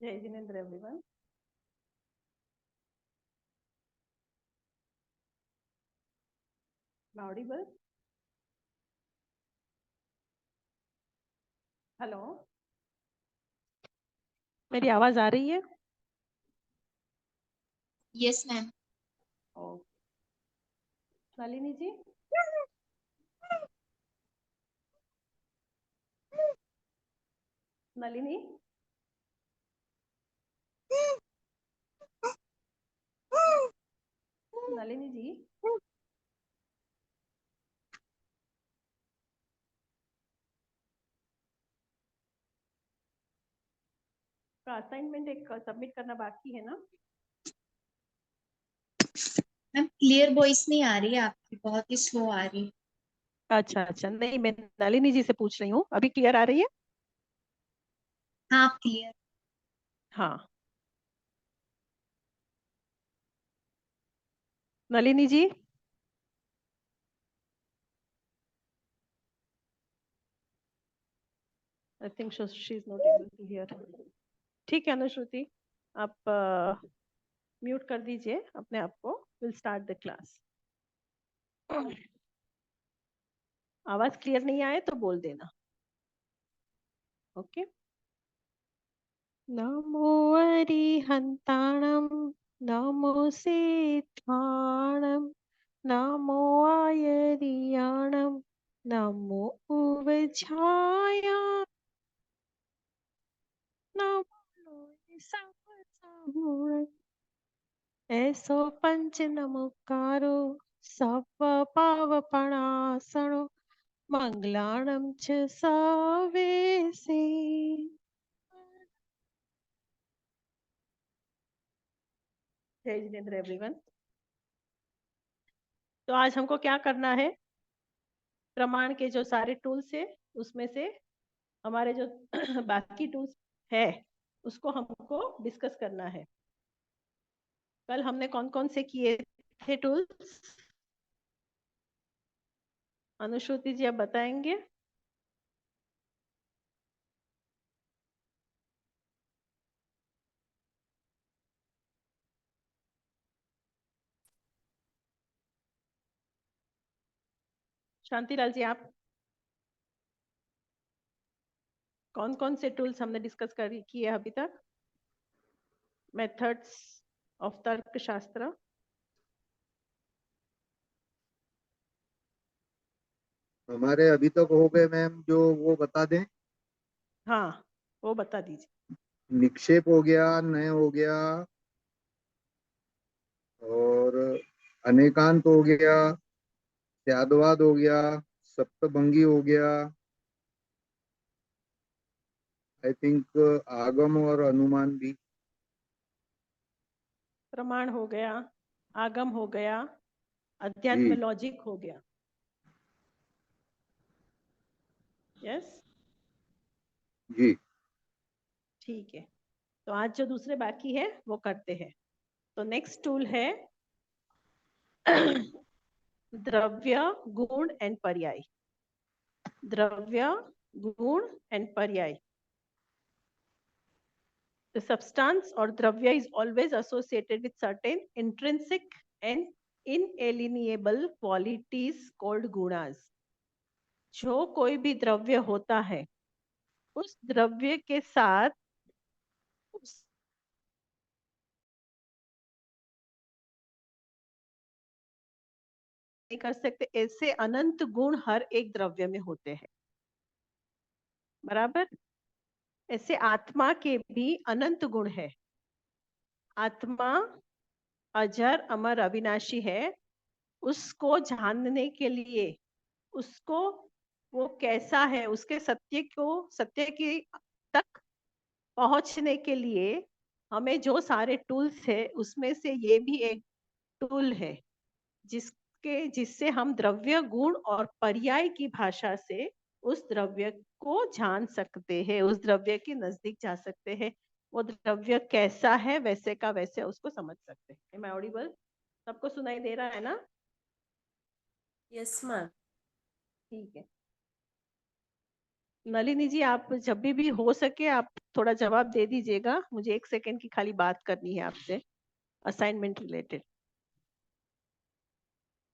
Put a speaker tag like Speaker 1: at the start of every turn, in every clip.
Speaker 1: जय Jinendra everyone. Audible? Hello, मेरी आवाज आ रही है?
Speaker 2: Yes ma'am.
Speaker 1: नलिनी जी, नलिनी, नलिनी जी, का असाइनमेंट एक सबमिट करना बाकी है ना?
Speaker 2: मैम क्लियर वॉइस नहीं आ रही है आपकी, बहुत ही स्लो आ रही है।
Speaker 1: अच्छा अच्छा, नहीं मैं नलिनी जी से पूछ रही हूँ, अभी क्लियर आ रही है?
Speaker 2: हाँ क्लियर।
Speaker 1: हाँ, Nalini ji, I think she is not able to hear. ठीक है अनुश्रुति, आप म्यूट कर दीजिए अपने आप को। Will start the class. आवाज क्लियर नहीं आए तो बोल देना, ओके? नमो अरिहन्ताणं नमो सेत्थाणं नमो आयरियाणं नमो उवझाया नमो लोयसावसाहुणं ऐसो पंच नमोकारो सव पावपणासनो मंगलाणं च सवेसे। जय जिनेन्द्र एवरीवन। तो आज हमको क्या करना है? प्रमाण के जो सारे टूल्स है उसमें से हमारे जो बाकी टूल्स है उसको हमको डिस्कस करना है। कल हमने कौन कौन से किए थे टूल्स? अनुश्रुति जी आप बताएंगे? शांतिलाल जी आप कौन कौन से टूल्स हमने डिस्कस कर किए अभी तक? मेथड्स ऑफ तर्कशास्त्र,
Speaker 3: हमारे अभी तक हो गए मैम, जो वो बता दें।
Speaker 1: हाँ वो बता दीजिए।
Speaker 3: निक्षेप हो गया, नय हो गया, और अनेकांत हो गया, त्यादवाद हो गया, सप्तभंगी हो गया, आई थिंक आगम और अनुमान भी।
Speaker 1: प्रमाण हो गया, आगम हो गया,
Speaker 3: जी
Speaker 1: अध्यात्म लॉजिक हो गया। यस,
Speaker 3: जी
Speaker 1: ठीक है। तो आज जो दूसरे बाकी है वो करते हैं। तो नेक्स्ट टूल है द्रव्य, गुण एंड पर्याय। द्रव्य, गुण एंड पर्याय। The substance or dravya is always associated with certain intrinsic and inalienable qualities called gunas. जो कोई भी द्रव्य होता है उस द्रव्य के साथ उस नहीं कर सकते, ऐसे अनंत गुण हर एक द्रव्य में होते हैं। बराबर? ऐसे आत्मा के भी अनंत गुण है। आत्मा अजर अमर अविनाशी है। उसको जानने के लिए, उसको वो कैसा है, उसके सत्य की तक पहुंचने के लिए हमें जो सारे टूल्स है उसमें से ये भी एक टूल है जिससे हम द्रव्य, गुण और पर्याय की भाषा से उस द्रव्य को जान सकते हैं, उस द्रव्य के नजदीक जा सकते हैं। वो द्रव्य कैसा है वैसे का वैसे उसको समझ सकते हैं। Am I audible? सबको सुनाई दे रहा है ना?
Speaker 4: Yes ma'am.
Speaker 1: ठीक है, नलिनी जी, आप जब भी हो सके आप थोड़ा जवाब दे दीजिएगा, मुझे 1 सेकंड की खाली बात करनी है आपसे, असाइनमेंट रिलेटेड।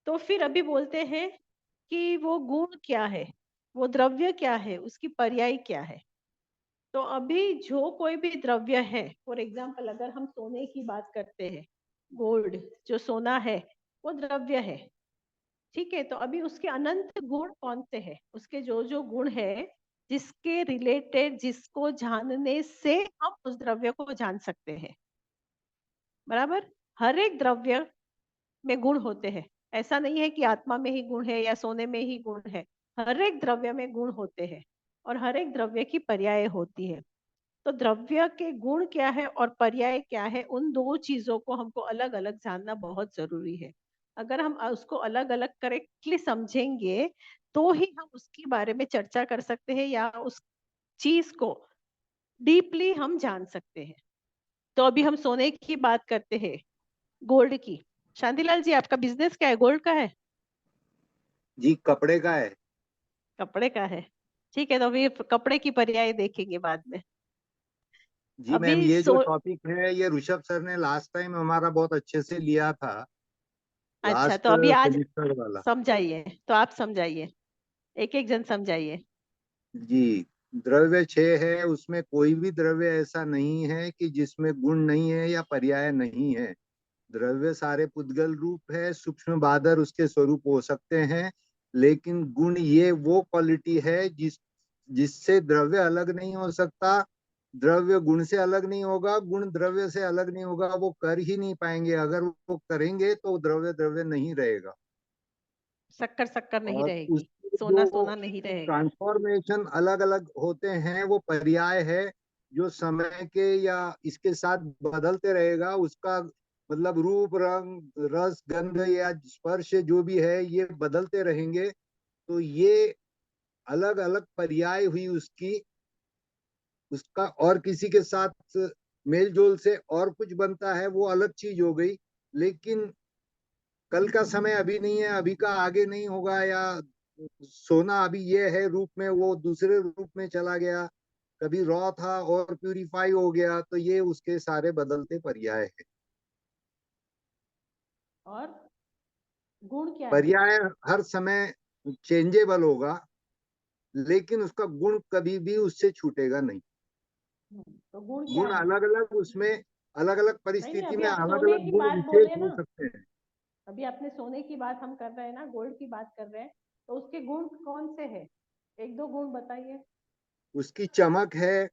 Speaker 1: तो फिर अभी बोलते हैं कि वो गुण क्या है, वो द्रव्य क्या है, उसकी पर्याय क्या है। तो अभी जो कोई भी द्रव्य है, फॉर एग्जाम्पल अगर हम सोने की बात करते हैं, गोल्ड जो सोना है वो द्रव्य है, ठीक है। तो अभी उसके अनंत गुण कौन से हैं, उसके जो जो गुण है जिसके रिलेटेड, जिसको जानने से हम उस द्रव्य को जान सकते हैं, बराबर। हर एक द्रव्य में गुण होते हैं, ऐसा नहीं है कि आत्मा में ही गुण है या सोने में ही गुण है। हर एक द्रव्य में गुण होते हैं और हर एक द्रव्य की पर्याय होती है। तो द्रव्य के गुण क्या है और पर्याय क्या है, उन दो चीजों को हमको अलग अलग जानना बहुत जरूरी है। अगर हम उसको अलग अलग करेक्टली समझेंगे तो ही हम उसके बारे में चर्चा कर सकते हैं या उस चीज को डीपली हम जान सकते हैं। तो अभी हम सोने की बात करते हैं, गोल्ड की। शांतिलाल जी, आपका बिजनेस क्या है, गोल्ड का है?
Speaker 3: जी कपड़े का है।
Speaker 1: कपड़े का है, ठीक है। तो अभी कपड़े की पर्याय देखेंगे बाद में।
Speaker 3: जी मैम,
Speaker 1: अभी
Speaker 3: ये जो टॉपिक है ये ऋषभ सर ने लास्ट टाइम हमारा बहुत अच्छे से लिया था,
Speaker 1: अच्छा,
Speaker 3: लास्ट
Speaker 1: तो अभी आज
Speaker 3: सेमिस्टर वाला।
Speaker 1: समझाइए, तो आप समझाइए, एक एक जन समझाइए।
Speaker 3: जी, द्रव्य 6 है, उसमें कोई भी द्रव्य ऐसा नहीं है कि जिसमें गुण नहीं है या पर्याय नहीं है। द्रव्य सारे पुद्गल रूप है, सूक्ष्म बादर उसके स्वरूप हो सकते हैं, लेकिन गुण ये वो क्वालिटी है जिससे द्रव्य अलग नहीं हो सकता। द्रव्य गुण से अलग नहीं होगा, गुण द्रव्य से अलग नहीं होगा, वो कर ही नहीं पाएंगे। अगर वो करेंगे तो द्रव्य द्रव्य नहीं रहेगा।
Speaker 1: शक्कर शक्कर नहीं
Speaker 3: और
Speaker 1: रहेगी,
Speaker 3: उसके
Speaker 1: सोना
Speaker 3: जो
Speaker 1: सोना नहीं रहेगा।
Speaker 3: ट्रांसफॉर्मेशन अलग अलग होते हैं वो पर्याय है, जो समय के या इसके साथ बदलते रहेगा। उसका मतलब रूप, रंग, रस, गंध या स्पर्श जो भी है ये बदलते रहेंगे। तो ये अलग अलग पर्याय हुई उसकी, उसका और किसी के साथ मेल जोल से और कुछ बनता है वो अलग चीज हो गई। लेकिन कल का समय अभी नहीं है, अभी का आगे नहीं होगा, या सोना अभी ये है रूप में, वो दूसरे रूप में चला गया, कभी रॉ था और प्यूरिफाई हो गया। तो ये उसके सारे बदलते पर्याय है।
Speaker 1: और गुण क्या है?
Speaker 3: पर्याय हर समय चेंजेबल होगा, लेकिन उसका गुण कभी भी उससे छूटेगा नहीं।
Speaker 1: तो गुण क्या
Speaker 3: गुण
Speaker 1: है?
Speaker 3: अलग अलग उसमें, अलग अलग
Speaker 1: नहीं नहीं,
Speaker 3: परिस्थिति
Speaker 1: अभी
Speaker 3: में
Speaker 1: आप
Speaker 3: अलग
Speaker 1: सोने
Speaker 3: अलग
Speaker 1: की
Speaker 3: गुण
Speaker 1: बात
Speaker 3: विशेष
Speaker 1: बोले
Speaker 3: हो
Speaker 1: ना,
Speaker 3: सकते हैं।
Speaker 1: अभी आपने सोने की बात हम कर रहे हैं ना, गोल्ड की बात कर रहे हैं, तो उसके गुण कौन से हैं? एक दो गुण बताइए।
Speaker 3: उसकी चमक है,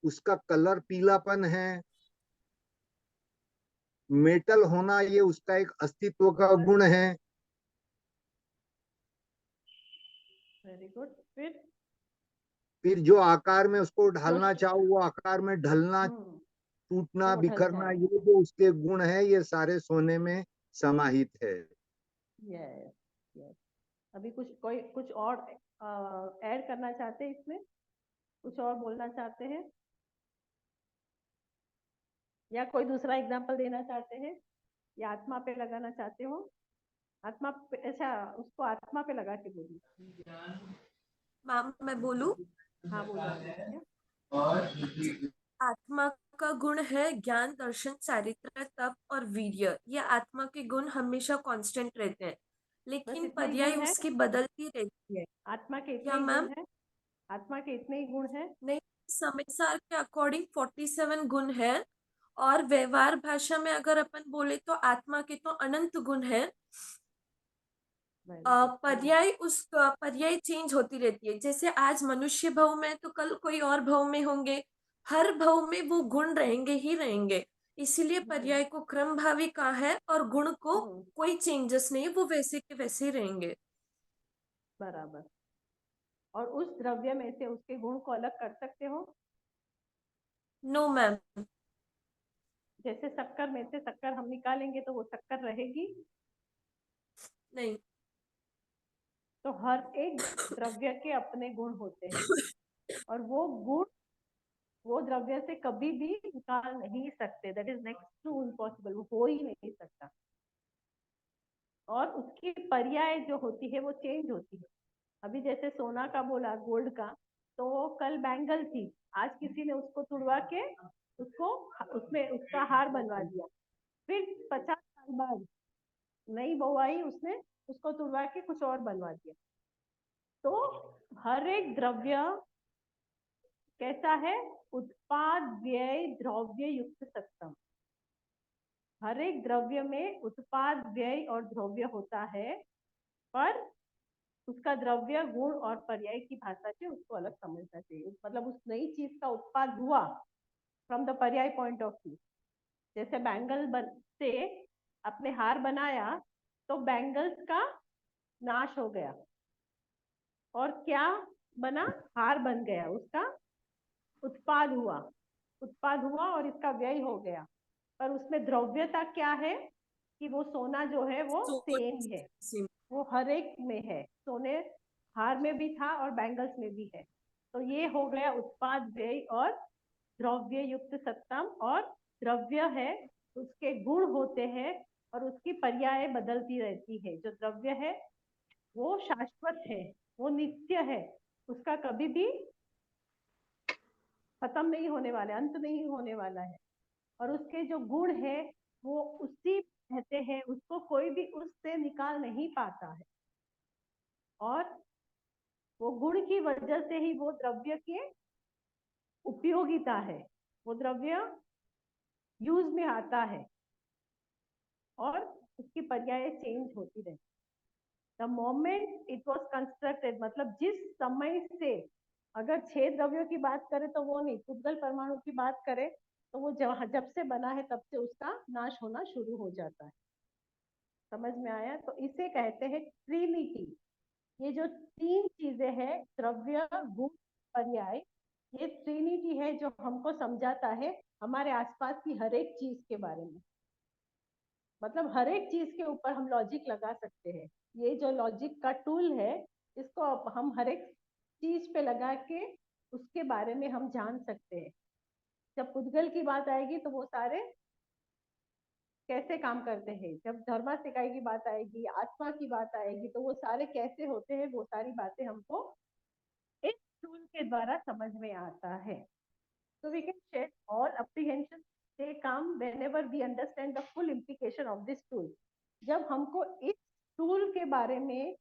Speaker 3: उसका कलर पीलापन है, मेटल होना ये उसका एक अस्तित्व का गुण है।
Speaker 1: Very good. फिर
Speaker 3: फिर जो आकार में उसको
Speaker 1: जो
Speaker 3: ढालना चाहो वो आकार में ढलना,
Speaker 1: हम्म
Speaker 3: टूटना,
Speaker 1: वो ढल
Speaker 3: बिखरना,
Speaker 1: जाए।
Speaker 3: ये जो उसके गुण है ये सारे सोने में समाहित है।
Speaker 1: Yes yes. अभी कुछ और ऐड करना चाहते हैं इसमें, कुछ और बोलना चाहते हैं, या कोई दूसरा एग्जांपल देना चाहते हैं, या आत्मा पे लगाना चाहते हो? आत्मा पे, अच्छा उसको आत्मा पे लगा के बोलिए।
Speaker 4: मैम मैं बोलूं?
Speaker 1: हाँ बोलो आदित्य।
Speaker 4: आत्मा का गुण है ज्ञान, दर्शन, चारित्र, तप और वीर्य। ये आत्मा के गुण हमेशा कांस्टेंट रहते हैं,
Speaker 1: बस
Speaker 4: लेकिन
Speaker 1: इतना ही
Speaker 4: पर्याय
Speaker 1: गुण है?
Speaker 4: उसकी बदलती रहती है।
Speaker 1: आत्मा के इतने
Speaker 4: क्या
Speaker 1: ही गुण
Speaker 4: मैम?
Speaker 1: है? आत्मा के इतने ही गुण है?
Speaker 4: नहीं, समाचार के अकॉर्डिंग 47 गुण है, और व्यवहार भाषा में अगर अपन बोले तो आत्मा के तो अनंत गुण है।
Speaker 1: Very good.
Speaker 4: पर्याय चेंज होती रहती है। जैसे आज मनुष्य भव में तो कल कोई और भव में होंगे। हर भव में वो गुण रहेंगे ही रहेंगे। इसीलिए पर्याय को क्रम भावी कहा है, और गुण को कोई चेंजेस नहीं, वो वैसे के वैसे ही रहेंगे।
Speaker 1: बराबर। और उस द्रव्य में से उसके गुण को अलग कर सकते हो?
Speaker 4: No ma'am.
Speaker 1: जैसे शक्कर में से शक्कर हम निकालेंगे तो वो शक्कर रहेगी?
Speaker 4: नहीं।
Speaker 1: तो हर एक द्रव्य के अपने गुण होते हैं, और वो गुण वो द्रव्य से कभी भी निकाल नहीं सकते। That is next to impossible, वो हो ही नहीं सकता। और उसकी पर्याय जो होती है वो चेंज होती है। अभी जैसे सोना का बोला, गोल्ड का, तो कल बैंगल थी, आज किसी ने उसको तुड़वा के उसको उसमें उसका हार बनवा दिया, फिर 50 साल बाद नई बहू आई, उसने उसको तुड़वा के कुछ और बनवा दिया। तो हर एक द्रव्य कैसा है? उत्पाद व्यय द्रव्य युक्त सत्सम। हर एक द्रव्य में उत्पाद व्यय और द्रव्य होता है, पर उसका द्रव्य गुण और पर्याय की भाषा से उसको अलग समझना चाहिए। मतलब उस नई चीज का उत्पाद हुआ फ्रॉम द पर्याय पॉइंट ऑफ व्यू। जैसे बैंगल से अपने हार बनाया, तो बैंगल्स का नाश हो गया और क्या बना? हार बन गया, उसका उत्पाद हुआ और इसका व्यय हो गया। पर उसमें द्रव्यता क्या है कि वो सोना जो है वो सेम है, वो हर एक में है। सोने हार में भी था और बैंगल्स में भी है। तो ये हो गया उत्पाद व्यय और द्रव्य युक्त सत्तम। और द्रव्य है, उसके गुण होते हैं और उसकी पर्याय बदलती रहती है। जो द्रव्य है वो शाश्वत है, वो नित्य है, उसका कभी भी खत्म नहीं होने वाला है, अंत नहीं होने वाला है। और उसके जो गुण है वो उसी रहते हैं, उसको कोई भी उससे निकाल नहीं पाता है। और वो गुण की वजह से ही वो द्रव्य के उपयोगिता है, वो द्रव्य यूज में आता है और उसकी पर्याय चेंज होती रहती। The moment it was constructed, मतलब जिस समय से, अगर 6 द्रव्यों की बात करें तो वो नहीं, पुद्गल परमाणु की बात करें तो वो जब से बना है तब से उसका नाश होना शुरू हो जाता है। समझ में आया? तो इसे कहते हैं ट्रिनिटी। ये जो 3 चीजें हैं, द्रव्य गुण पर्याय, ये ट्रिनिटी है जो हमको समझाता है हमारे आसपास की हर एक चीज के बारे में। मतलब हर एक चीज के ऊपर हम लॉजिक लगा सकते हैं। ये जो लॉजिक का टूल है, इसको हम हर एक चीज पे लगा के उसके बारे में हम जान सकते हैं। जब पुद्गल की बात आएगी तो वो सारे कैसे काम करते हैं, जब धर्मासिकाई की बात आएगी, आत्मा की बात आएगी, तो वो सारे कैसे होते हैं, वो सारी बातें हमको इस टूल के द्वारा समझ में आता है। So we can shed all apprehensions, they come whenever we understand the full implication of this tool. जब हमको इस टूल के बारे में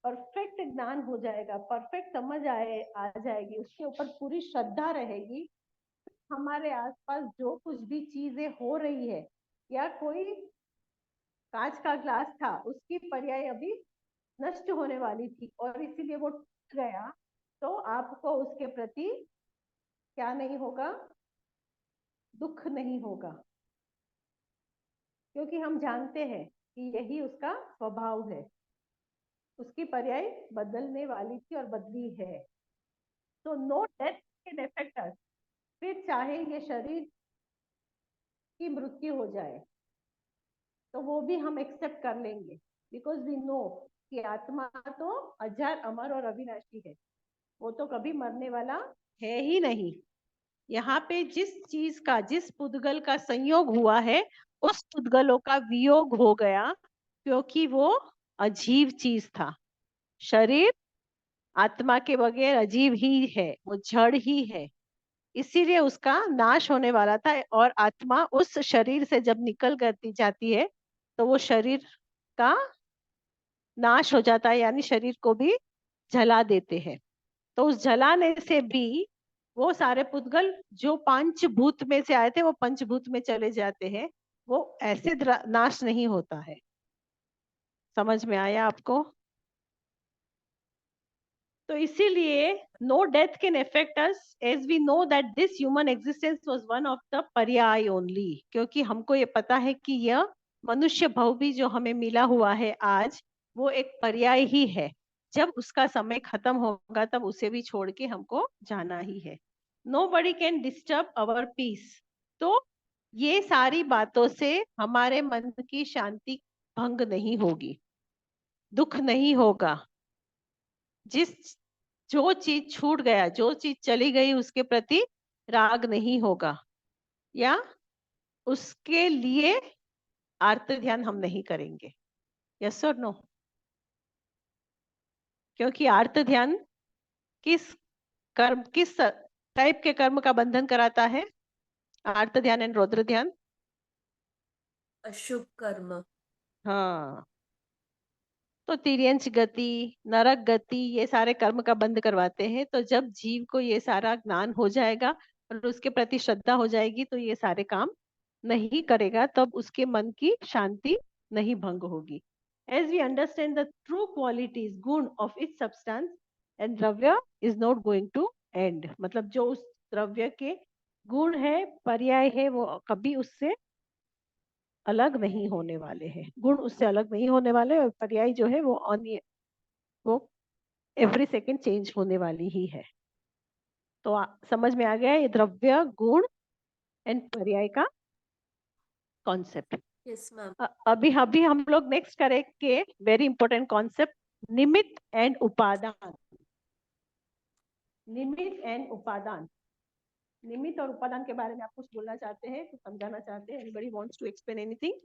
Speaker 1: परफेक्ट ज्ञान हो जाएगा, परफेक्ट समझ आ जाएगी, उसके ऊपर पूरी श्रद्धा रहेगी, हमारे आसपास जो कुछ भी चीजें हो रही है, या कोई कांच का ग्लास था, उसकी पर्याय अभी नष्ट होने वाली थी और इसीलिए वो टूट गया, तो आपको उसके प्रति क्या नहीं होगा? दुख नहीं होगा, क्योंकि हम जानते हैं कि यही उसका स्वभाव है। उसकी पर्याय बदलने वाली थी और बदली है। तो no death can affect us. फिर चाहे ये शरीर की मृत्यु हो जाए तो वो भी हम एक्सेप्ट कर लेंगे, बिकॉज वी नो कि आत्मा तो अजर अमर और अविनाशी है, वो तो कभी मरने वाला है ही नहीं। यहाँ पे जिस चीज का, जिस पुद्गल का संयोग हुआ है, उस पुद्गलों का वियोग हो गया, क्योंकि वो अजीब चीज था। शरीर आत्मा के बगैर अजीब ही है, वो जड़ ही है, इसीलिए उसका नाश होने वाला था। और आत्मा उस शरीर से जब निकल करती जाती है तो वो शरीर का नाश हो जाता है, यानी शरीर को भी जला देते हैं। तो उस जलाने से भी वो सारे पुद्गल जो पंचभूत में से आए थे वो पंचभूत में चले जाते हैं, वो ऐसे नाश नहीं होता है। समझ में आया आपको? तो इसीलिए no death can affect us, as we know that this human existence was one of the पर्याय ओनली। क्योंकि हमको ये पता है कि यह मनुष्य भव भी जो हमें मिला हुआ है आज, वो एक पर्याय ही है। जब उसका समय खत्म होगा तब उसे भी छोड़ के हमको जाना ही है। Nobody can disturb our peace. तो ये सारी बातों से हमारे मन की शांति भंग नहीं होगी, दुख नहीं होगा। जो चीज छूट गया, जो चीज चली गई, उसके प्रति राग नहीं होगा, या उसके लिए आर्त ध्यान हम नहीं करेंगे। यस और नो? क्योंकि आर्त ध्यान किस टाइप के कर्म का बंधन कराता है? आर्त ध्यान एंड रौद्र ध्यान
Speaker 4: अशुभ कर्म।
Speaker 1: हाँ, तो तिर्यंच गति, नरक गति, ये सारे कर्म का बंध करवाते हैं। तो जब जीव को ये सारा ज्ञान हो जाएगा और उसके प्रति श्रद्धा हो जाएगी तो ये सारे काम नहीं करेगा, तब उसके मन की शांति नहीं भंग होगी। As we understand the true qualities, गुण of its substance and द्रव्य is not going to end, मतलब जो उस द्रव्य के गुण है, पर्याय है, वो कभी उससे अलग नहीं होने वाले हैं। गुण उससे अलग नहीं होने वाले और पर्याय जो है वो एवरी सेकेंड चेंज होने वाली ही है। तो समझ में आ गया ये द्रव्य, गुण एंड पर्याय का कॉन्सेप्ट।
Speaker 4: Yes ma'am.
Speaker 1: अभी अभी हम लोग नेक्स्ट करेंगे वेरी इंपॉर्टेंट कॉन्सेप्ट, निमित्त एंड उपादान। निमित्त एंड उपादान, निमित्त और उपादान के बारे में आप कुछ बोलना चाहते हैं, कुछ समझाना चाहते हैं? Anybody wants to explain anything?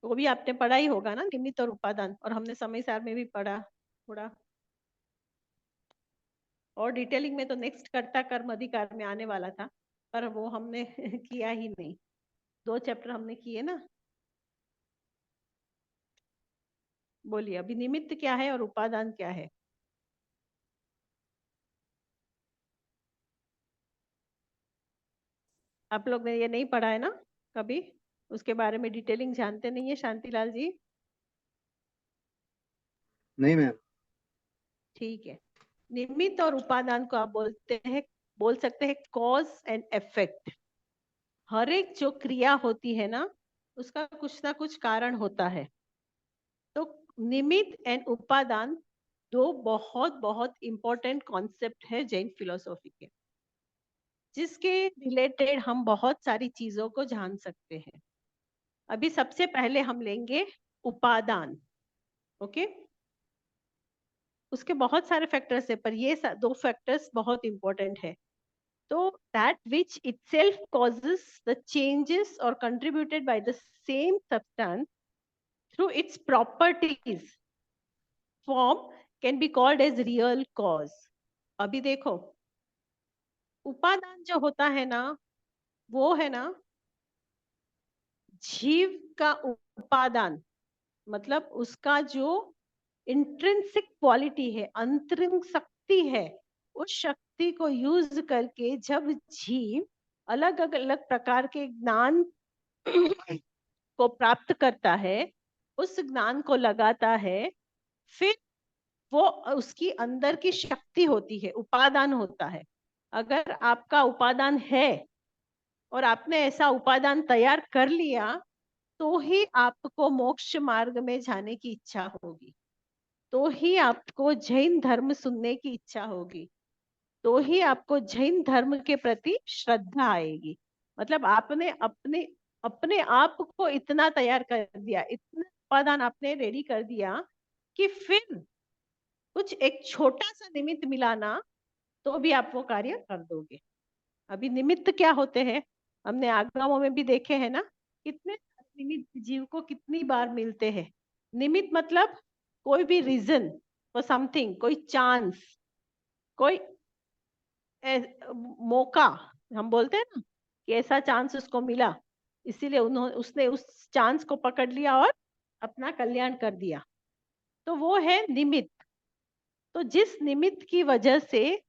Speaker 1: वो भी आपने पढ़ा ही होगा ना, निमित्त और उपादान, और हमने समय सार में भी पढ़ा थोड़ा, और डिटेलिंग में तो नेक्स्ट कर्ता कर्म अधिकार में आने वाला था, पर वो हमने किया ही नहीं। 2 चैप्टर हमने किए ना। बोलिए अभी निमित्त क्या है और उपादान क्या है? आप लोग ने ये नहीं पढ़ा है ना कभी, उसके बारे में डिटेलिंग जानते नहीं है शांतिलाल जी?
Speaker 3: नहीं मैम।
Speaker 1: ठीक है, निमित्त और उपादान को आप बोल सकते हैं कॉज एंड इफेक्ट। हर एक जो क्रिया होती है ना, उसका कुछ ना कुछ कारण होता है। तो निमित्त एंड उपादान 2 बहुत बहुत इंपॉर्टेंट कॉन्सेप्ट है जैन फिलोसॉफी के, जिसके रिलेटेड हम बहुत सारी चीजों को जान सकते हैं। अभी सबसे पहले हम लेंगे उपादान, ओके? उसके बहुत सारे फैक्टर्स है, पर ये 2 फैक्टर्स बहुत इंपॉर्टेंट है। तो that which itself causes the changes or contributed by the same substance through its properties form can be called as real cause. अभी देखो, उपादान जो होता है ना, वो है ना जीव का उपादान, मतलब उसका जो इंट्रिंसिक क्वालिटी है, अंतरिम शक्ति है, उस शक्ति को यूज करके जब जीव अलग अलग प्रकार के ज्ञान को प्राप्त करता है, उस ज्ञान को लगाता है, फिर वो उसकी अंदर की शक्ति होती है, उपादान होता है। अगर आपका उपादान है और आपने ऐसा उपादान तैयार कर लिया, तो ही आपको मोक्ष मार्ग में जाने की इच्छा होगी, तो ही आपको जैन धर्म सुनने की इच्छा होगी, तो ही आपको जैन धर्म के प्रति श्रद्धा आएगी। मतलब आपने अपने अपने आप को इतना तैयार कर दिया, इतना उपादान आपने रेडी कर दिया कि फिर कुछ एक छोटा सा निमित्त मिलाना तो भी आप वो कार्य कर दोगे। अभी निमित्त क्या होते हैं, हमने आगमों में भी देखे हैं ना, कितने निमित्त जीव को कितनी बार मिलते हैं। निमित्त मतलब कोई भी रीजन फॉर समथिंग, कोई चांस, कोई मौका, हम बोलते हैं ना कि ऐसा चांस उसको मिला, इसीलिए उसने उस चांस को पकड़ लिया और अपना कल्याण कर दिया, तो वो है निमित्त। तो जिस निमित्त की वजह से,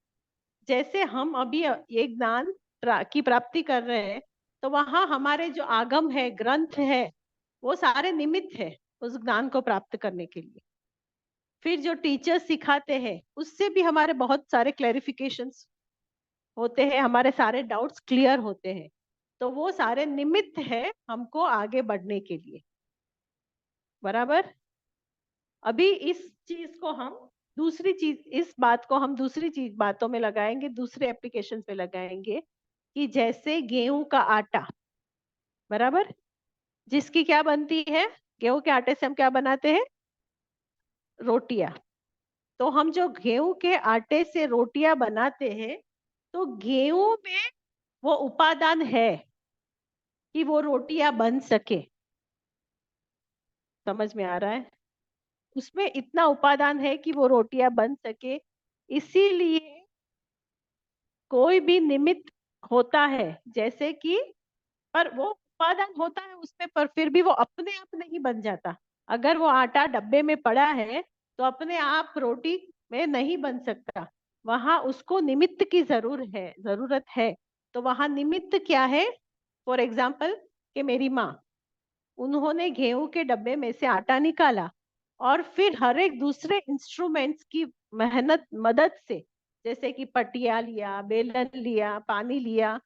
Speaker 1: जैसे हम अभी ये ज्ञान की प्राप्ति कर रहे हैं, तो वहां हमारे जो आगम है, ग्रंथ है, वो सारे निमित्त है उस ज्ञान को प्राप्त करने के लिए। फिर जो टीचर्स सिखाते हैं, उससे भी हमारे बहुत सारे क्लैरिफिकेशंस होते हैं, हमारे सारे डाउट्स क्लियर होते हैं। तो वो सारे निमित्त है हमको आगे बढ़ने के लिए, बराबर? अभी इस चीज को हम दूसरी चीज, इस बात को हम दूसरी चीज बातों में लगाएंगे, दूसरे एप्लीकेशन पे लगाएंगे, कि जैसे गेहूं का आटा, बराबर, जिसकी क्या बनती है, गेहूं के आटे से हम क्या बनाते हैं? रोटियां। तो हम जो गेहूं के आटे से रोटियां बनाते हैं, तो गेहूं में वो उपादान है कि वो रोटियां बन सके। समझ में आ रहा है? उसमें इतना उपादान है कि वो रोटियां बन सके, इसीलिए कोई भी निमित्त होता है, जैसे कि पर वो उपादान होता है उसमें, पर फिर भी वो अपने आप नहीं बन जाता। अगर वो आटा डब्बे में पड़ा है तो अपने आप रोटी में नहीं बन सकता, वहां उसको निमित्त की जरूरत है। तो वहां निमित्त क्या है? फॉर एग्जाम्पल कि मेरी माँ, उन्होंने गेहूं के डब्बे में से आटा निकाला और फिर हर एक दूसरे इंस्ट्रूमेंट्स की मेहनत मदद से, जैसे कि पटिया लिया, बेलन लिया, पानी लिया,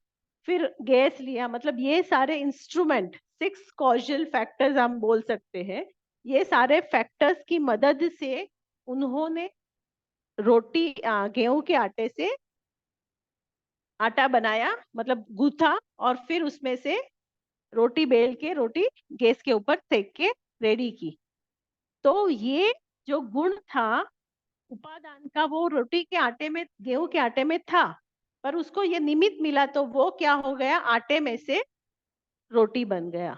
Speaker 1: फिर गैस लिया, मतलब ये सारे इंस्ट्रूमेंट, 6 कॉजल फैक्टर्स हम बोल सकते हैं, ये सारे फैक्टर्स की मदद से उन्होंने रोटी गेहूं के आटे से आटा बनाया, मतलब गूथा, और फिर उसमें से रोटी बेल के रोटी गैस के ऊपर सेक के रेडी की। तो ये जो गुण था उपादान का, वो रोटी के आटे में, गेहूं के आटे में था, पर उसको ये निमित्त मिला तो वो क्या हो गया? आटे में से रोटी बन गया।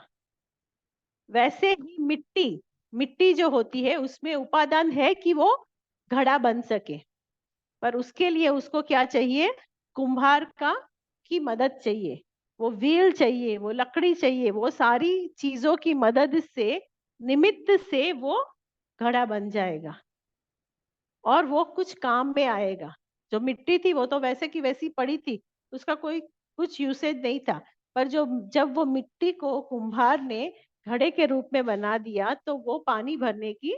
Speaker 1: वैसे ही मिट्टी जो होती है उसमें उपादान है कि वो घड़ा बन सके, पर उसके लिए उसको क्या चाहिए? कुम्हार की मदद चाहिए, वो व्हील चाहिए, वो लकड़ी चाहिए, वो सारी चीजों की मदद से, निमित्त से वो घड़ा बन जाएगा और वो कुछ काम में आएगा। जो मिट्टी थी वो तो वैसे की वैसी पड़ी थी, उसका कोई कुछ यूसेज नहीं था, पर जब वो मिट्टी को कुम्हार ने घड़े के रूप में बना दिया तो वो पानी भरने की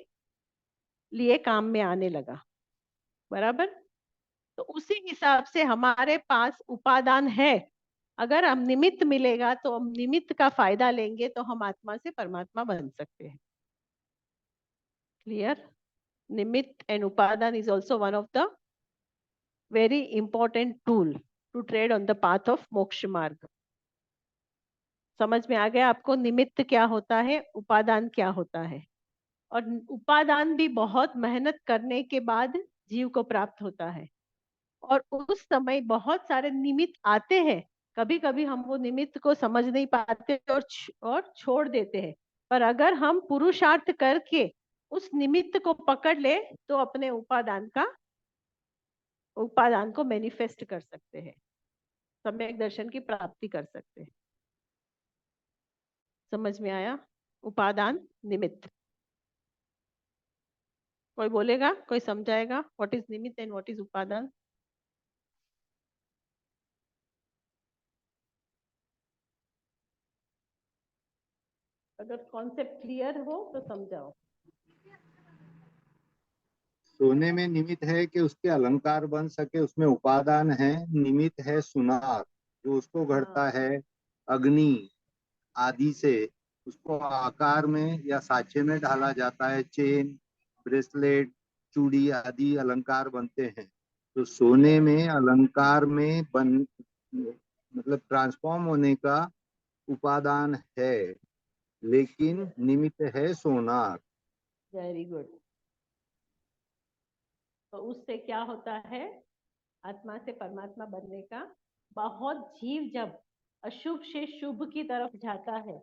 Speaker 1: लिए काम में आने लगा। बराबर? तो उसी हिसाब से हमारे पास उपादान है। अगर हम निमित्त मिलेगा तो हम निमित्त का फायदा लेंगे तो हम आत्मा से परमात्मा बन सकते हैं। क्लियर? निमित्त एंड उपादान is also one of the very important tool to tread on the path of मोक्ष मार्ग। समझ में आ गया आपको निमित्त क्या होता है, उपादान क्या होता है? और उपादान भी बहुत मेहनत करने के बाद जीव को प्राप्त होता है, और उस समय बहुत सारे निमित्त आते हैं। कभी कभी हम वो निमित्त को समझ नहीं पाते और छोड़ देते हैं, पर अगर हम पुरुषार्थ करके उस निमित्त को पकड़ ले तो अपने उपादान को मैनिफेस्ट कर सकते हैं, सम्यक दर्शन की प्राप्ति कर सकते हैं। समझ में आया? उपादान, निमित्त। कोई बोलेगा, कोई समझाएगा व्हाट इज निमित्त एंड व्हाट इज उपादान? अगर कॉन्सेप्ट क्लियर हो तो समझाओ।
Speaker 3: सोने में निमित्त है कि उसके अलंकार बन सके, उसमें उपादान है। निमित्त है सुनार, जो उसको घड़ता है अग्नि आदि से, उसको आकार में या साँचे में ढाला जाता है। चेन, ब्रेसलेट, चूड़ी आदि अलंकार बनते हैं। तो सोने में अलंकार में मतलब ट्रांसफॉर्म होने का उपादान है, लेकिन निमित्त है सोनार।
Speaker 1: Very good. तो उससे क्या होता है? आत्मा से परमात्मा बनने का। बहुत जीव जब अशुभ से शुभ की तरफ जाता है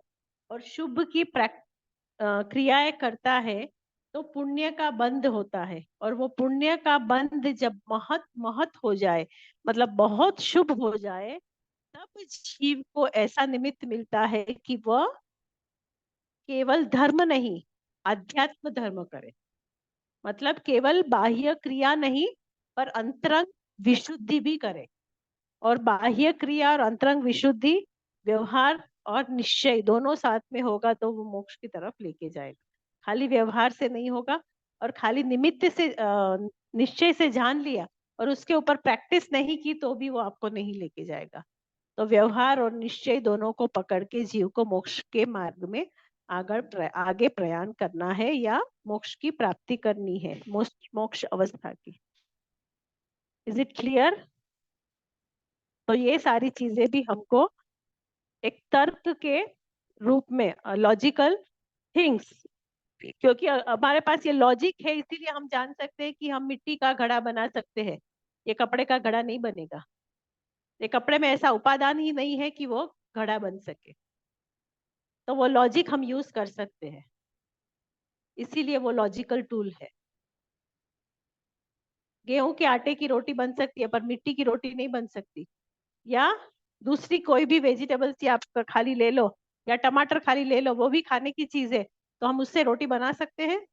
Speaker 1: और शुभ की क्रियाएं करता है तो पुण्य का बंध होता है, और वो पुण्य का बंध जब महत हो जाए, मतलब बहुत शुभ हो जाए, तब जीव को ऐसा निमित्त मिलता है कि वह केवल धर्म नहीं, अध्यात्म धर्म करे। मतलब केवल बाह्य क्रिया नहीं, पर अंतरंग विशुद्धि भी करे। और बाह्य क्रिया और अंतरंग विशुद्धि, व्यवहार और निश्चय दोनों साथ में होगा तो वो मोक्ष की तरफ लेके जाएगा। खाली व्यवहार से नहीं होगा, और खाली निमित्त से निश्चय से जान लिया और उसके ऊपर प्रैक्टिस नहीं की तो भी वो आपको नहीं लेके जाएगा। तो व्यवहार और निश्चय दोनों को पकड़ के जीव को मोक्ष के मार्ग में आगे प्रयाण करना है, या मोक्ष की प्राप्ति करनी है, मोक्ष अवस्था की। Is it clear? तो ये सारी चीजें भी हमको एक तर्क के रूप में, लॉजिकल थिंग्स, क्योंकि हमारे पास ये लॉजिक है इसीलिए हम जान सकते हैं कि हम मिट्टी का घड़ा बना सकते हैं। ये कपड़े का घड़ा नहीं बनेगा, ये कपड़े में ऐसा उपादान ही नहीं है कि वो घड़ा बन सके। तो वो लॉजिक हम यूज कर सकते हैं। इसीलिए वो लॉजिकल टूल है। गेहूं के आटे की रोटी बन सकती है पर मिट्टी की रोटी नहीं बन सकती। या दूसरी कोई भी वेजिटेबल्स या आप खाली ले लो या टमाटर खाली ले लो, वो भी खाने की चीज है, तो हम उससे रोटी बना सकते हैं?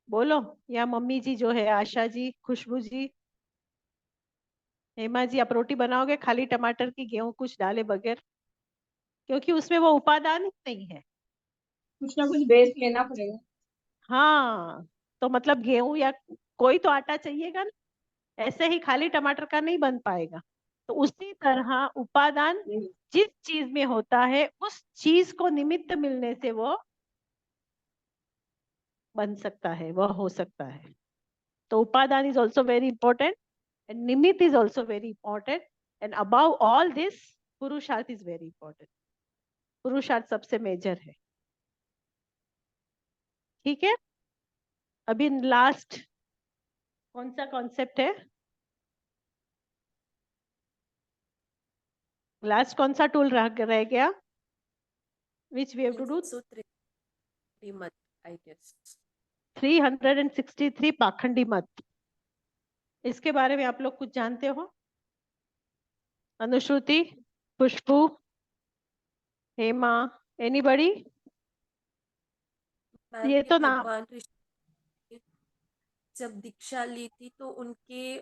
Speaker 1: बोलो। या मम्मी जी जो है, आशा जी, खुशबू जी, हेमा जी, आप रोटी बनाओगे खाली टमाटर की, गेहूं कुछ डाले बगैर? क्योंकि उसमें वो उपादान ही नहीं है।
Speaker 5: कुछ ना कुछ बेस लेना पड़ेगा।
Speaker 1: हाँ, तो मतलब गेहूं या कोई तो आटा चाहिएगा ना, ऐसे ही खाली टमाटर का नहीं बन पाएगा। तो उसी तरह उपादान जिस चीज में होता है उस चीज को निमित्त मिलने से वो बन सकता है, वह हो सकता है। तो उपादान is also very important and निमित्त is also very important and about all this पुरुषार्थ इज वेरी इंपॉर्टेंट। पुरुषार्थ सबसे मेजर है। ठीक है, अभी लास्ट कौन सा कॉन्सेप्ट है? लास्ट कौन सा टूल रह गया? Which we have to do?
Speaker 4: सूत्र मत, आई गेस
Speaker 1: 363 पाखंडी मत। इसके बारे में आप लोग कुछ जानते हो? अनुश्रुति, खुशबू, हेमा, एनीबडी?
Speaker 4: मैम
Speaker 1: ये
Speaker 4: ये
Speaker 1: तो ना,
Speaker 4: भगवान ऋषि जब दीक्षा ली थी तो उनके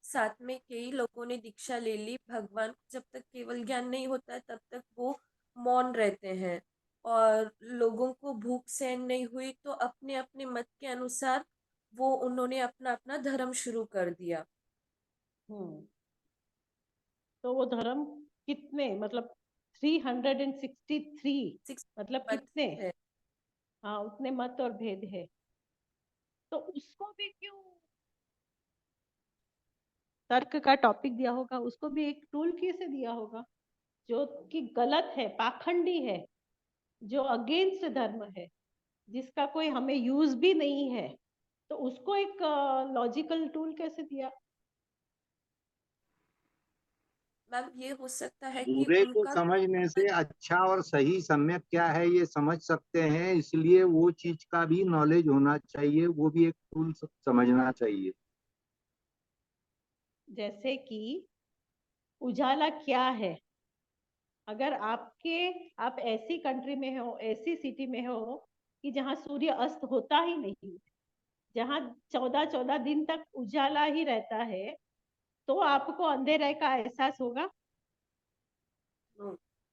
Speaker 4: साथ में कई लोगों ने दीक्षा ले ली। भगवान को जब तक केवल ज्ञान नहीं होता है तब तक वो मौन रहते हैं, और लोगों को भूख सहन नहीं हुई तो अपने अपने मत के अनुसार वो उन्होंने अपना अपना धर्म शुरू कर दिया।
Speaker 1: तो वो धर्म कितने, मतलब 363
Speaker 4: सिक्स
Speaker 1: मतलब
Speaker 4: मत
Speaker 1: कितने?
Speaker 4: है।
Speaker 1: हाँ, उतने मत और भेद है। तो उसको भी क्यों तर्क का टॉपिक दिया होगा? उसको भी एक टूल कैसे दिया होगा जो कि गलत है, पाखंडी है, जो अगेंस्ट धर्म है, जिसका कोई हमें यूज भी नहीं है, तो उसको एक लॉजिकल टूल कैसे दिया?
Speaker 4: मैम ये हो सकता है कि
Speaker 3: बुरे को
Speaker 4: उनका
Speaker 3: समझने से अच्छा और सही सम्यक क्या है ये समझ सकते हैं, इसलिए वो चीज का भी नॉलेज होना चाहिए, वो भी एक टूल समझना चाहिए।
Speaker 1: जैसे कि उजाला क्या है? अगर आप ऐसी कंट्री में हो, ऐसी सिटी में हो कि जहाँ सूर्य अस्त होता ही नहीं, जहाँ 14-14 दिन तक उजाला ही रहता है, तो आपको अंधेरे का एहसास होगा?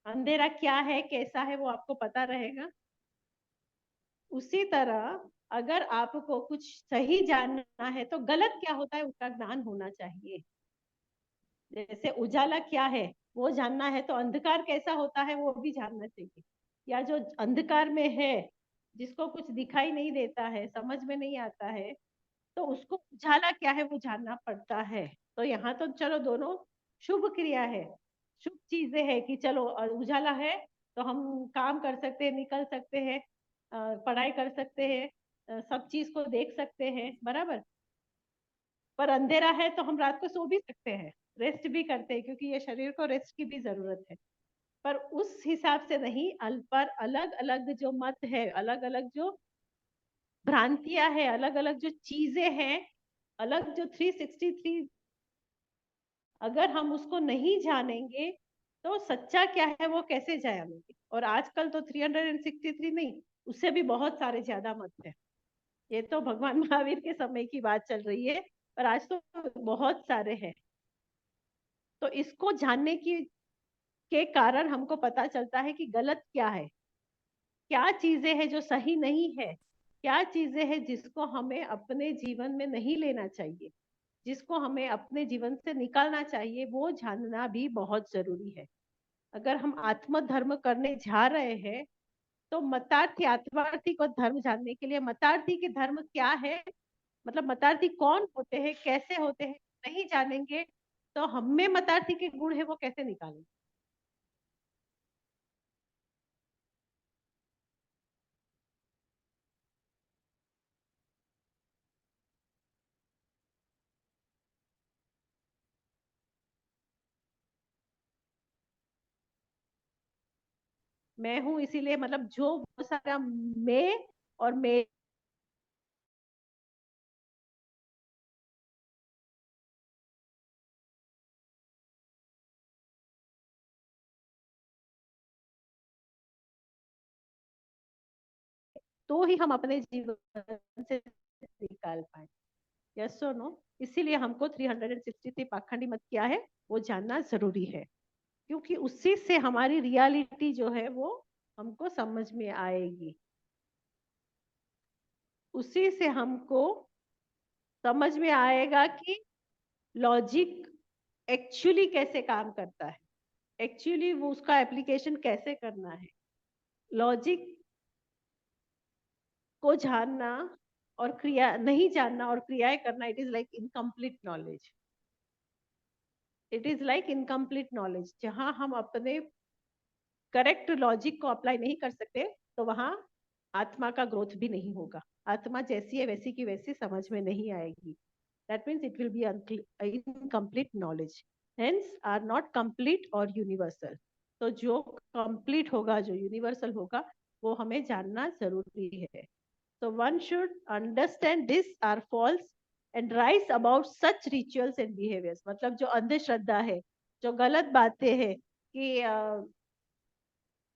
Speaker 1: अंधेरा क्या है, कैसा है, वो आपको पता रहेगा? उसी तरह अगर आपको कुछ सही जानना है तो गलत क्या होता है उसका ज्ञान होना चाहिए। जैसे उजाला क्या है वो जानना है तो अंधकार कैसा होता है वो भी जानना चाहिए। या जो अंधकार में है, जिसको कुछ दिखाई नहीं देता है, समझ में नहीं आता है, तो उसको उजाला क्या है वो जानना पड़ता है। तो यहाँ तो चलो दोनों शुभ क्रिया है, शुभ चीजें है कि चलो उजाला है तो हम काम कर सकते हैं, निकल सकते हैं, पढ़ाई कर सकते हैं, सब चीज को देख सकते हैं, बराबर। पर अंधेरा है तो हम रात को सो भी सकते हैं, रेस्ट भी करते हैं, क्योंकि ये शरीर को रेस्ट की भी जरूरत है। पर उस हिसाब से नहीं, पर अलग अलग जो मत है, अलग अलग जो भ्रांतियां है, अलग अलग जो चीजें हैं, अलग जो 363, अगर हम उसको नहीं जानेंगे तो सच्चा क्या है वो कैसे जानेंगे? और आजकल तो 363 नहीं, उससे भी बहुत सारे ज्यादा मत है। ये तो भगवान महावीर के समय की बात चल रही है, पर आज तो बहुत सारे हैं। तो इसको जानने की के कारण हमको पता चलता है कि गलत क्या है, क्या चीजें हैं जो सही नहीं है, क्या चीजें हैं जिसको हमें अपने जीवन में नहीं लेना चाहिए, जिसको हमें अपने जीवन से निकालना चाहिए, वो जानना भी बहुत जरूरी है। अगर हम आत्म धर्म करने जा रहे हैं तो मतार्थी आत्मार्थी को धर्म जानने के लिए, मतार्थी के धर्म क्या है, मतलब मतार्थी कौन होते हैं, कैसे होते हैं, नहीं जानेंगे तो हम में मतार्थी के गुण है वो कैसे निकालेंगे? मैं हूँ इसीलिए, मतलब जो बहुत सारा मैं और मैं तो ही हम अपने जीवन से निकाल पाए। यस और नो? इसीलिए हमको 363 पाखंडी मत क्या है वो जानना जरूरी है, क्योंकि उसी से हमारी रियलिटी जो है वो हमको समझ में आएगी। उसी से हमको समझ में आएगा कि लॉजिक एक्चुअली कैसे काम करता है, एक्चुअली वो उसका एप्लीकेशन कैसे करना है। लॉजिक को जानना और क्रिया नहीं जानना और क्रियाएं करना, it is like incomplete knowledge. It is like incomplete knowledge. जहां हम अपने करेक्ट लॉजिक को अप्लाई नहीं कर सकते तो वहां आत्मा का ग्रोथ भी नहीं होगा। आत्मा जैसी है वैसी की वैसी समझ में नहीं आएगी। That means it will be incomplete knowledge, hence are not complete और यूनिवर्सल। तो जो कंप्लीट होगा, जो यूनिवर्सल होगा, वो हमें जानना जरूरी है। So one should understand this are false and rise about such rituals and behaviors। मतलब जो अंधश्रद्धा है, जो गलत बातें हैं कि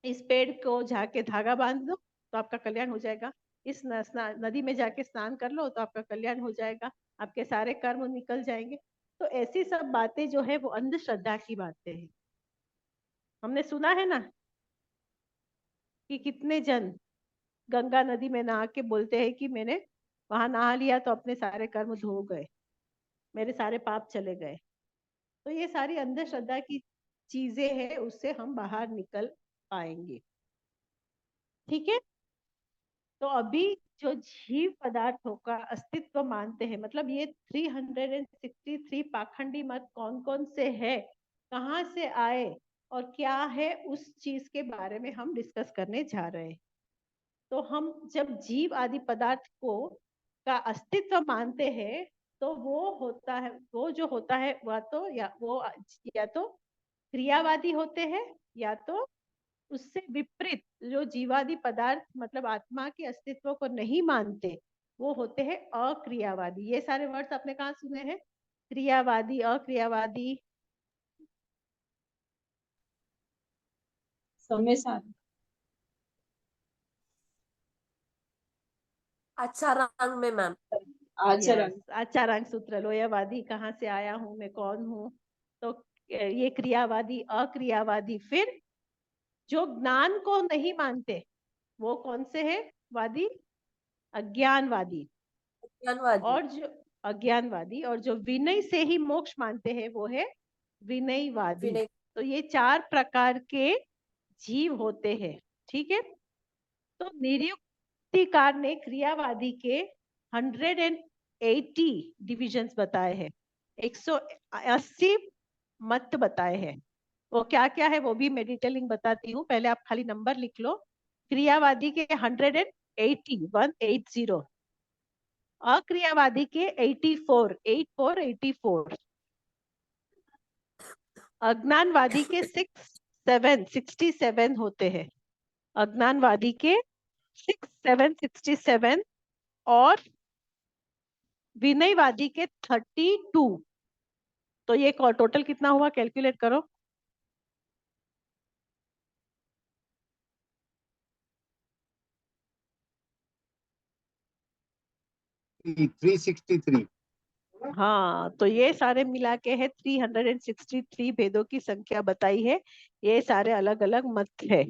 Speaker 1: इस पेड़ को जाके धागा बांध दो तो आपका कल्याण हो जाएगा, इस नदी में जाके स्नान कर लो तो आपका कल्याण हो जाएगा, आपके सारे कर्म निकल जाएंगे। तो ऐसी सब बातें जो है वो अंधश्रद्धा की बातें हैं। हमने सुना है ना कि कितने जन गंगा नदी में नहा के बोलते हैं कि मैंने वहां नहा लिया तो अपने सारे कर्म धो गए, मेरे सारे पाप चले गए। तो ये सारी अंधश्रद्धा की चीजें हैं, उससे हम बाहर निकल पाएंगे। ठीक है? तो अभी जो जीव पदार्थों का अस्तित्व मानते हैं, मतलब ये 363 पाखंडी मत कौन कौन से है, कहाँ से आए और क्या है, उस चीज के बारे में हम डिस्कस करने जा रहे हैं। तो हम जब जीव आदि पदार्थ को का अस्तित्व मानते हैं तो वो होता है, वो जो होता है वह तो या तो क्रियावादी होते हैं या तो उससे विपरीत जो जीवादि पदार्थ मतलब आत्मा के अस्तित्व को नहीं मानते वो होते हैं अक्रियावादी। ये सारे वर्ड्स आपने कहाँ सुने हैं? क्रियावादी, अक्रियावादी।
Speaker 5: समय सार
Speaker 4: आचारांग में मैम।
Speaker 5: आचरण
Speaker 1: आचारांग सूत्र लोयवादी, कहाँ से आया हूँ, मैं कौन हूँ। तो ये क्रियावादी, अक्रियावादी। फिर जो ज्ञान को नहीं मानते वो कौन से है वादी? अज्ञानवादी।
Speaker 4: ज्ञानवादी।
Speaker 1: और जो अज्ञानवादी और जो विनय से ही मोक्ष मानते हैं वो है विनयवादी।
Speaker 4: विनय।
Speaker 1: तो ये 4 प्रकार के जीव होते हैं। ठीक है? तो निरुक्तिकार ने क्रियावादी के 180 डिविजन्स बताए हैं, 180 मत बताए हैं। वो क्या क्या है वो भी मैं डिटेलिंग बताती हूँ, पहले आप खाली नंबर लिख लो। क्रियावादी के 180 अक्रियावादी के 84 अज्ञानवादी के 67 होते हैं। अज्ञानवादी के 67 और विनयवादी के 32। तो ये टोटल कितना हुआ, कैलकुलेट करो।
Speaker 3: 363।
Speaker 1: हाँ, तो ये सारे मिला के है 363 भेदों की संख्या बताई है। ये सारे अलग अलग मत है।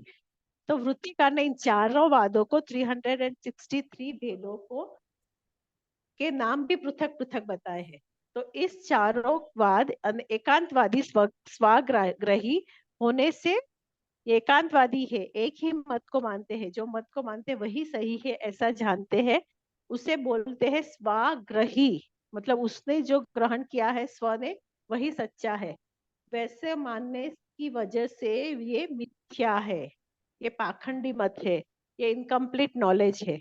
Speaker 1: तो वृत्तिकार ने इन चारों वादों को 363 भेदों को के नाम भी पृथक पृथक बताए हैं। तो इस चारों वाद एकांतवादी स्वाग्रही होने से एकांतवादी है, एक ही मत को मानते हैं, जो मत को मानते वही सही है ऐसा जानते हैं, उसे बोलते हैं स्वाग्रही। मतलब उसने जो ग्रहण किया है स्व ने वही सच्चा है, वैसे मानने की वजह से ये मिथ्या है, ये पाखंडी मत है, ये इनकम्प्लीट नॉलेज है।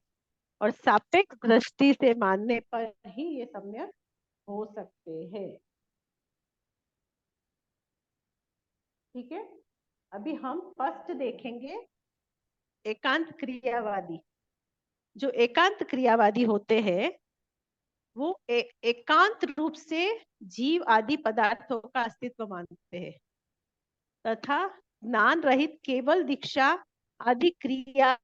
Speaker 1: और सापेक्ष दृष्टि से मानने पर ही ये सम्यक हो सकते हैं। ठीक है? अभी हम फर्स्ट देखेंगे एकांत क्रियावादी, जो एकांत क्रियावादी होते हैं वो एकांत रूप से जीव आदि पदार्थों का अस्तित्व मानते हैं तथा ज्ञान रहित केवल दीक्षा आदि क्रिया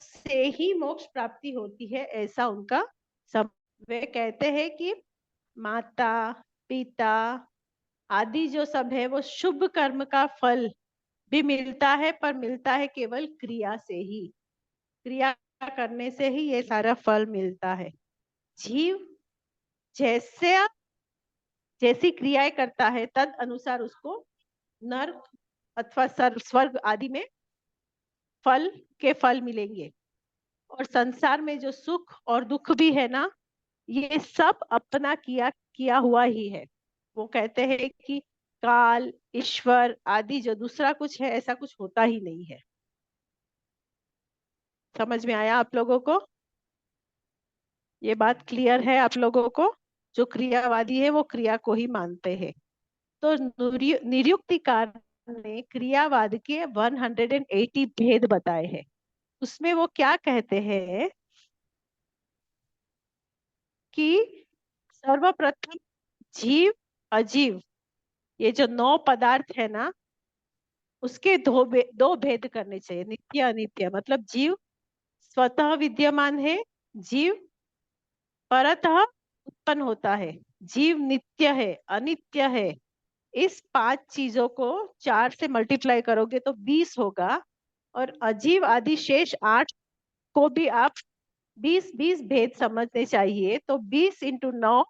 Speaker 1: से ही मोक्ष प्राप्ति होती है, ऐसा उनका सब। वे कहते हैं कि माता पिता आदि जो सब है वो शुभ कर्म का फल भी मिलता है, पर मिलता है केवल क्रिया से ही, क्रिया करने से ही ये सारा फल मिलता है। जीव जैसी क्रियाएं करता है तद अनुसार उसको नर्क अथवा स्वर्ग आदि में फल मिलेंगे। और संसार में जो सुख और दुख भी है ना, ये सब अपना किया हुआ ही है। वो कहते हैं कि काल ईश्वर आदि जो दूसरा कुछ है, ऐसा कुछ होता ही नहीं है। समझ में आया आप लोगों को? ये बात क्लियर है आप लोगों को? जो क्रियावादी है वो क्रिया को ही मानते हैं। तो निरुक्तिकार ने क्रियावाद के 180 भेद बताए हैं। उसमें वो क्या कहते हैं कि सर्वप्रथम जीव अजीव, ये जो 9 पदार्थ है ना, उसके दो भेद करने चाहिए, नित्य अनित्य। मतलब जीव स्वतः विद्यमान है, जीव परतः उत्पन्न होता है, जीव नित्य है अनित्य है। इस 5 चीजों को 4 से मल्टीप्लाई करोगे तो 20 होगा। और अजीव आदि शेष 8 को भी आप 20 भेद समझने चाहिए। तो 20 × 9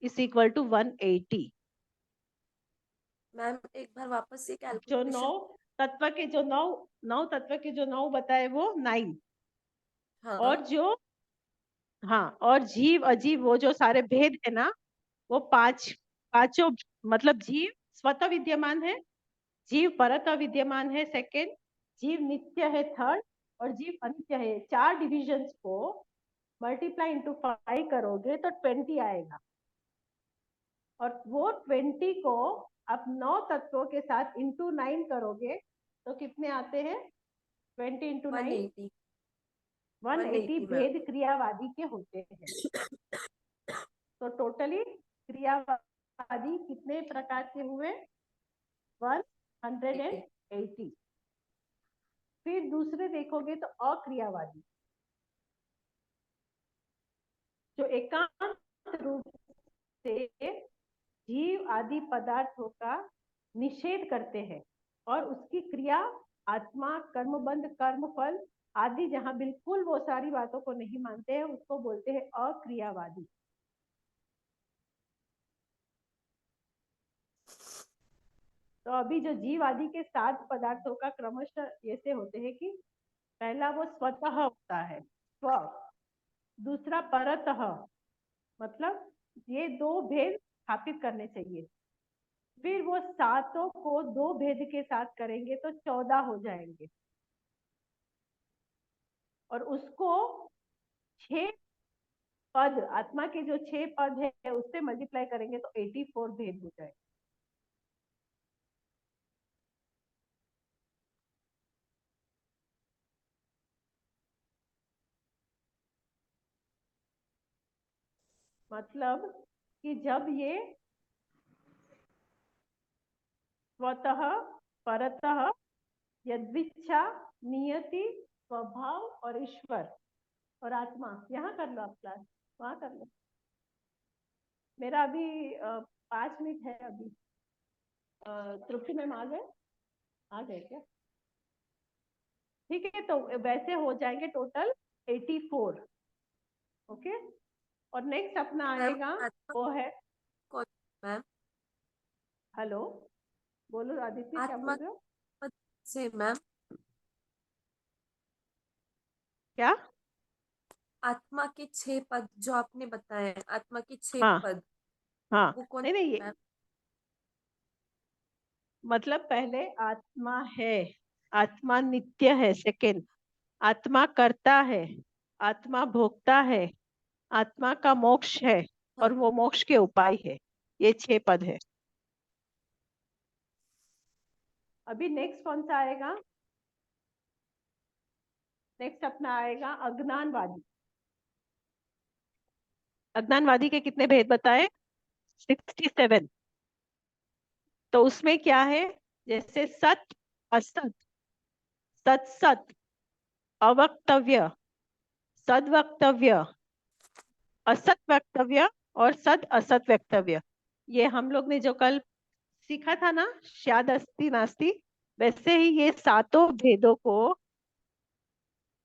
Speaker 1: = 180।
Speaker 4: मैम एक बार वापस से
Speaker 1: जो
Speaker 4: कैलकुलेशन।
Speaker 1: 9 तत्व के जो 9 बताए वो 9।
Speaker 4: हाँ
Speaker 1: और जीव अजीव वो जो सारे भेद है ना, वो पांचों। मतलब जीव स्वतः विद्यमान है, जीव परतः विद्यमान है सेकंड, जीव नित्य है थर्ड, और जीव अनित्य है। 4 डिविजन्स को मल्टीप्लाई × 5 करोगे तो 20 आएगा। और वो 20 को आप 9 तत्वों के साथ × 9 करोगे तो कितने आते हैं? 20 × 9
Speaker 4: 180
Speaker 1: 180
Speaker 4: मैम।
Speaker 1: भेद क्रियावादी के होते हैं। तो टोटली क्रियावादी कितने प्रकार के हुए? 180। फिर दूसरे देखोगे तो अक्रियावादी, जो एकांत रूप से जीव आदि पदार्थों का निषेध करते हैं और उसकी क्रिया आत्मा कर्मबंध कर्म फल आदि, जहां बिल्कुल वो सारी बातों को नहीं मानते हैं, उसको बोलते हैं अक्रियावादी। तो अभी जो जीव आदि के 7 पदार्थों का क्रमशः ऐसे होते हैं कि पहला वो स्वतः होता है, स्व। दूसरा परतः, मतलब ये 2 भेद स्थापित करने चाहिए। फिर वो 7 को 2 भेद के साथ करेंगे तो 14 हो जाएंगे। और उसको 6 पद, आत्मा के जो 6 पद है उससे मल्टीप्लाई करेंगे तो 84 भेद हो जाएंगे। मतलब कि जब ये स्वतः परतः यदृच्छा नियति स्वभाव और ईश्वर और आत्मा, यहाँ कर लो आप क्लास, वहां कर लो। मेरा अभी 5 मिनट है। अभी तृप्ति मैम आ गए क्या? ठीक है, तो वैसे हो जाएंगे टोटल 84। ओके। और नेक्स्ट अपना आएगा वो है,
Speaker 4: मैम
Speaker 1: हेलो बोलो आदित्य, क्या बोल
Speaker 4: आत्मा
Speaker 1: रहे हो?
Speaker 4: से मैम,
Speaker 1: क्या?
Speaker 4: आत्मा के 6 पद जो आपने बताए, आत्मा के 6
Speaker 1: हाँ
Speaker 4: पद,
Speaker 1: हाँ,
Speaker 4: वो कौन
Speaker 1: नहीं ये
Speaker 4: मैम?
Speaker 1: मतलब पहले आत्मा है, आत्मा नित्य है सेकंड, आत्मा करता है, आत्मा भोगता है, आत्मा का मोक्ष है और वो मोक्ष के उपाय है। ये 6 पद है। अभी नेक्स्ट कौन सा आएगा? नेक्स्ट अपना आएगा अज्ञानवादी। अज्ञानवादी के कितने भेद बताए? 67। तो उसमें क्या है? जैसे सत असत, सत सत, अवक्तव्य, सद्वक्तव्य, असत वक्तव्य और सद असत वक्तव्य। ये हम लोग ने जो कल सीखा था ना, शायद अस्ति नास्ति, वैसे ही ये सातों भेदों को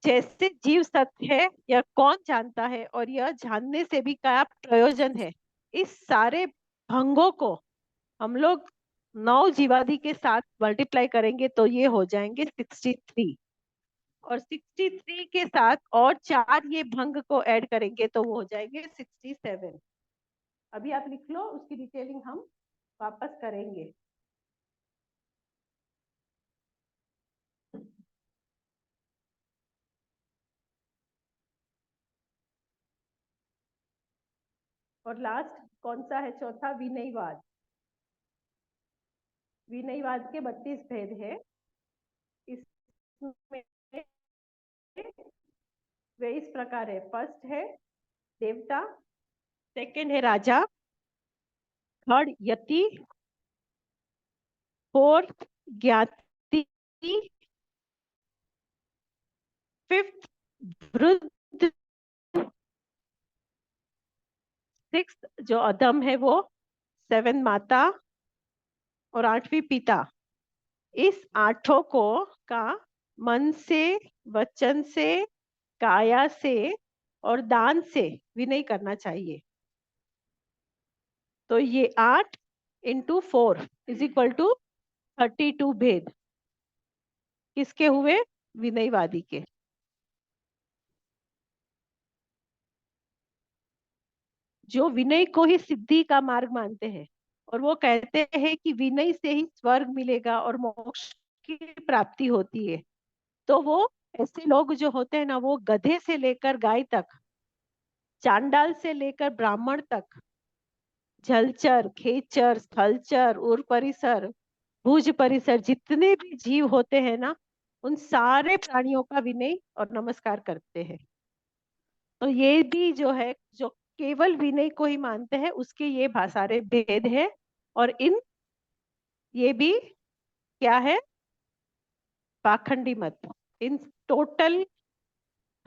Speaker 1: जैसे जीव सत्य है यह कौन जानता है और यह जानने से भी क्या प्रयोजन है, इस सारे भंगों को हम लोग 9 जीवादि के साथ मल्टीप्लाई करेंगे तो ये हो जाएंगे 63। और 63 के साथ और 4 ये भंग को ऐड करेंगे तो वो हो जाएंगे 67। अभी आप लिख लो, उसकी डिटेलिंग हम वापस करेंगे। और लास्ट कौन सा है? चौथा विनयवाद। विनयवाद के 32 भेद है। इसमें वे इस प्रकार है। फर्स्ट है देवता, सेकंड है राजा, थर्ड यति, फोर्थ ज्ञाति, फिफ्थ वृद्ध, सिक्स्थ जो अधम है वो, 7 माता और 8वीं पिता। इस 8 को का मन से, वचन से, काया से और दान से विनय करना चाहिए। तो ये 8 × 4 = 32 भेद किसके हुए? विनयवादी के। जो विनय को ही सिद्धि का मार्ग मानते हैं और वो कहते हैं कि विनय से ही स्वर्ग मिलेगा और मोक्ष की प्राप्ति होती है। तो वो ऐसे लोग जो होते हैं ना, वो गधे से लेकर गाय तक, चांडाल से लेकर ब्राह्मण तक, जलचर, खेचर, स्थलचर, उर परिसर, भुज परिसर, जितने भी जीव होते हैं ना, उन सारे प्राणियों का विनय और नमस्कार करते हैं। तो ये भी जो है, जो केवल विनय को ही मानते हैं, उसके ये सारे भेद है। और ये भी क्या है? पाखंडी मत। इन टोटल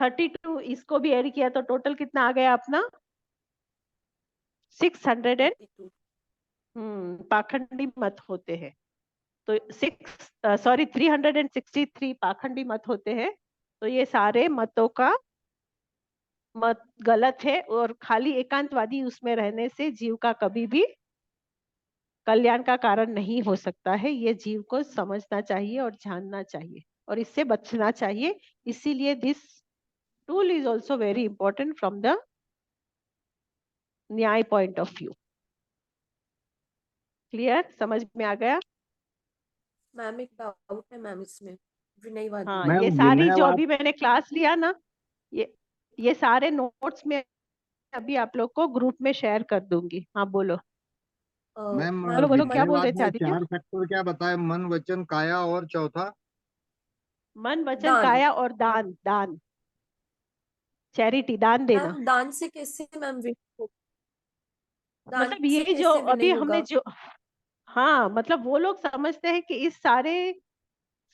Speaker 1: 32, इसको भी ऐड किया तो टोटल कितना आ गया अपना? 600 पाखंडी मत होते हैं। तो 363 पाखंडी मत होते हैं। तो ये सारे मतों का मत गलत है और खाली एकांतवादी उसमें रहने से जीव का कभी भी कल्याण का कारण नहीं हो सकता है। ये जीव को समझना चाहिए और जानना चाहिए और इससे बचना चाहिए। इसीलिए this tool is also very important from the न्याय पॉइंट ऑफ व्यू। क्लियर? समझ में आ गया?
Speaker 4: मैम एक डाउट है मैम इसमें, विनयवादी।
Speaker 1: हाँ,
Speaker 3: मैम
Speaker 1: ये सारी जो
Speaker 3: विनयवाद
Speaker 1: अभी मैंने क्लास लिया ना, ये सारे नोट्स में अभी आप लोग को ग्रुप में शेयर कर दूंगी। हाँ बोलो
Speaker 3: मैम
Speaker 1: बोलो बोलो, क्या बोल
Speaker 3: विनयवाद
Speaker 1: रहे थे
Speaker 3: में
Speaker 1: आदित्य?
Speaker 3: 4 फैक्टर क्या बताए? मन, वचन, काया और चौथा?
Speaker 1: मन, वचन,
Speaker 4: दान।
Speaker 1: काया और दान। दान, चैरिटी, दान देना।
Speaker 4: मैम दान से कैसे मैम दान
Speaker 1: मतलब
Speaker 4: से
Speaker 1: ये जो
Speaker 4: कैसे विनय
Speaker 1: अभी हमने
Speaker 4: होगा?
Speaker 1: जो, हाँ मतलब वो लोग समझते हैं कि इस सारे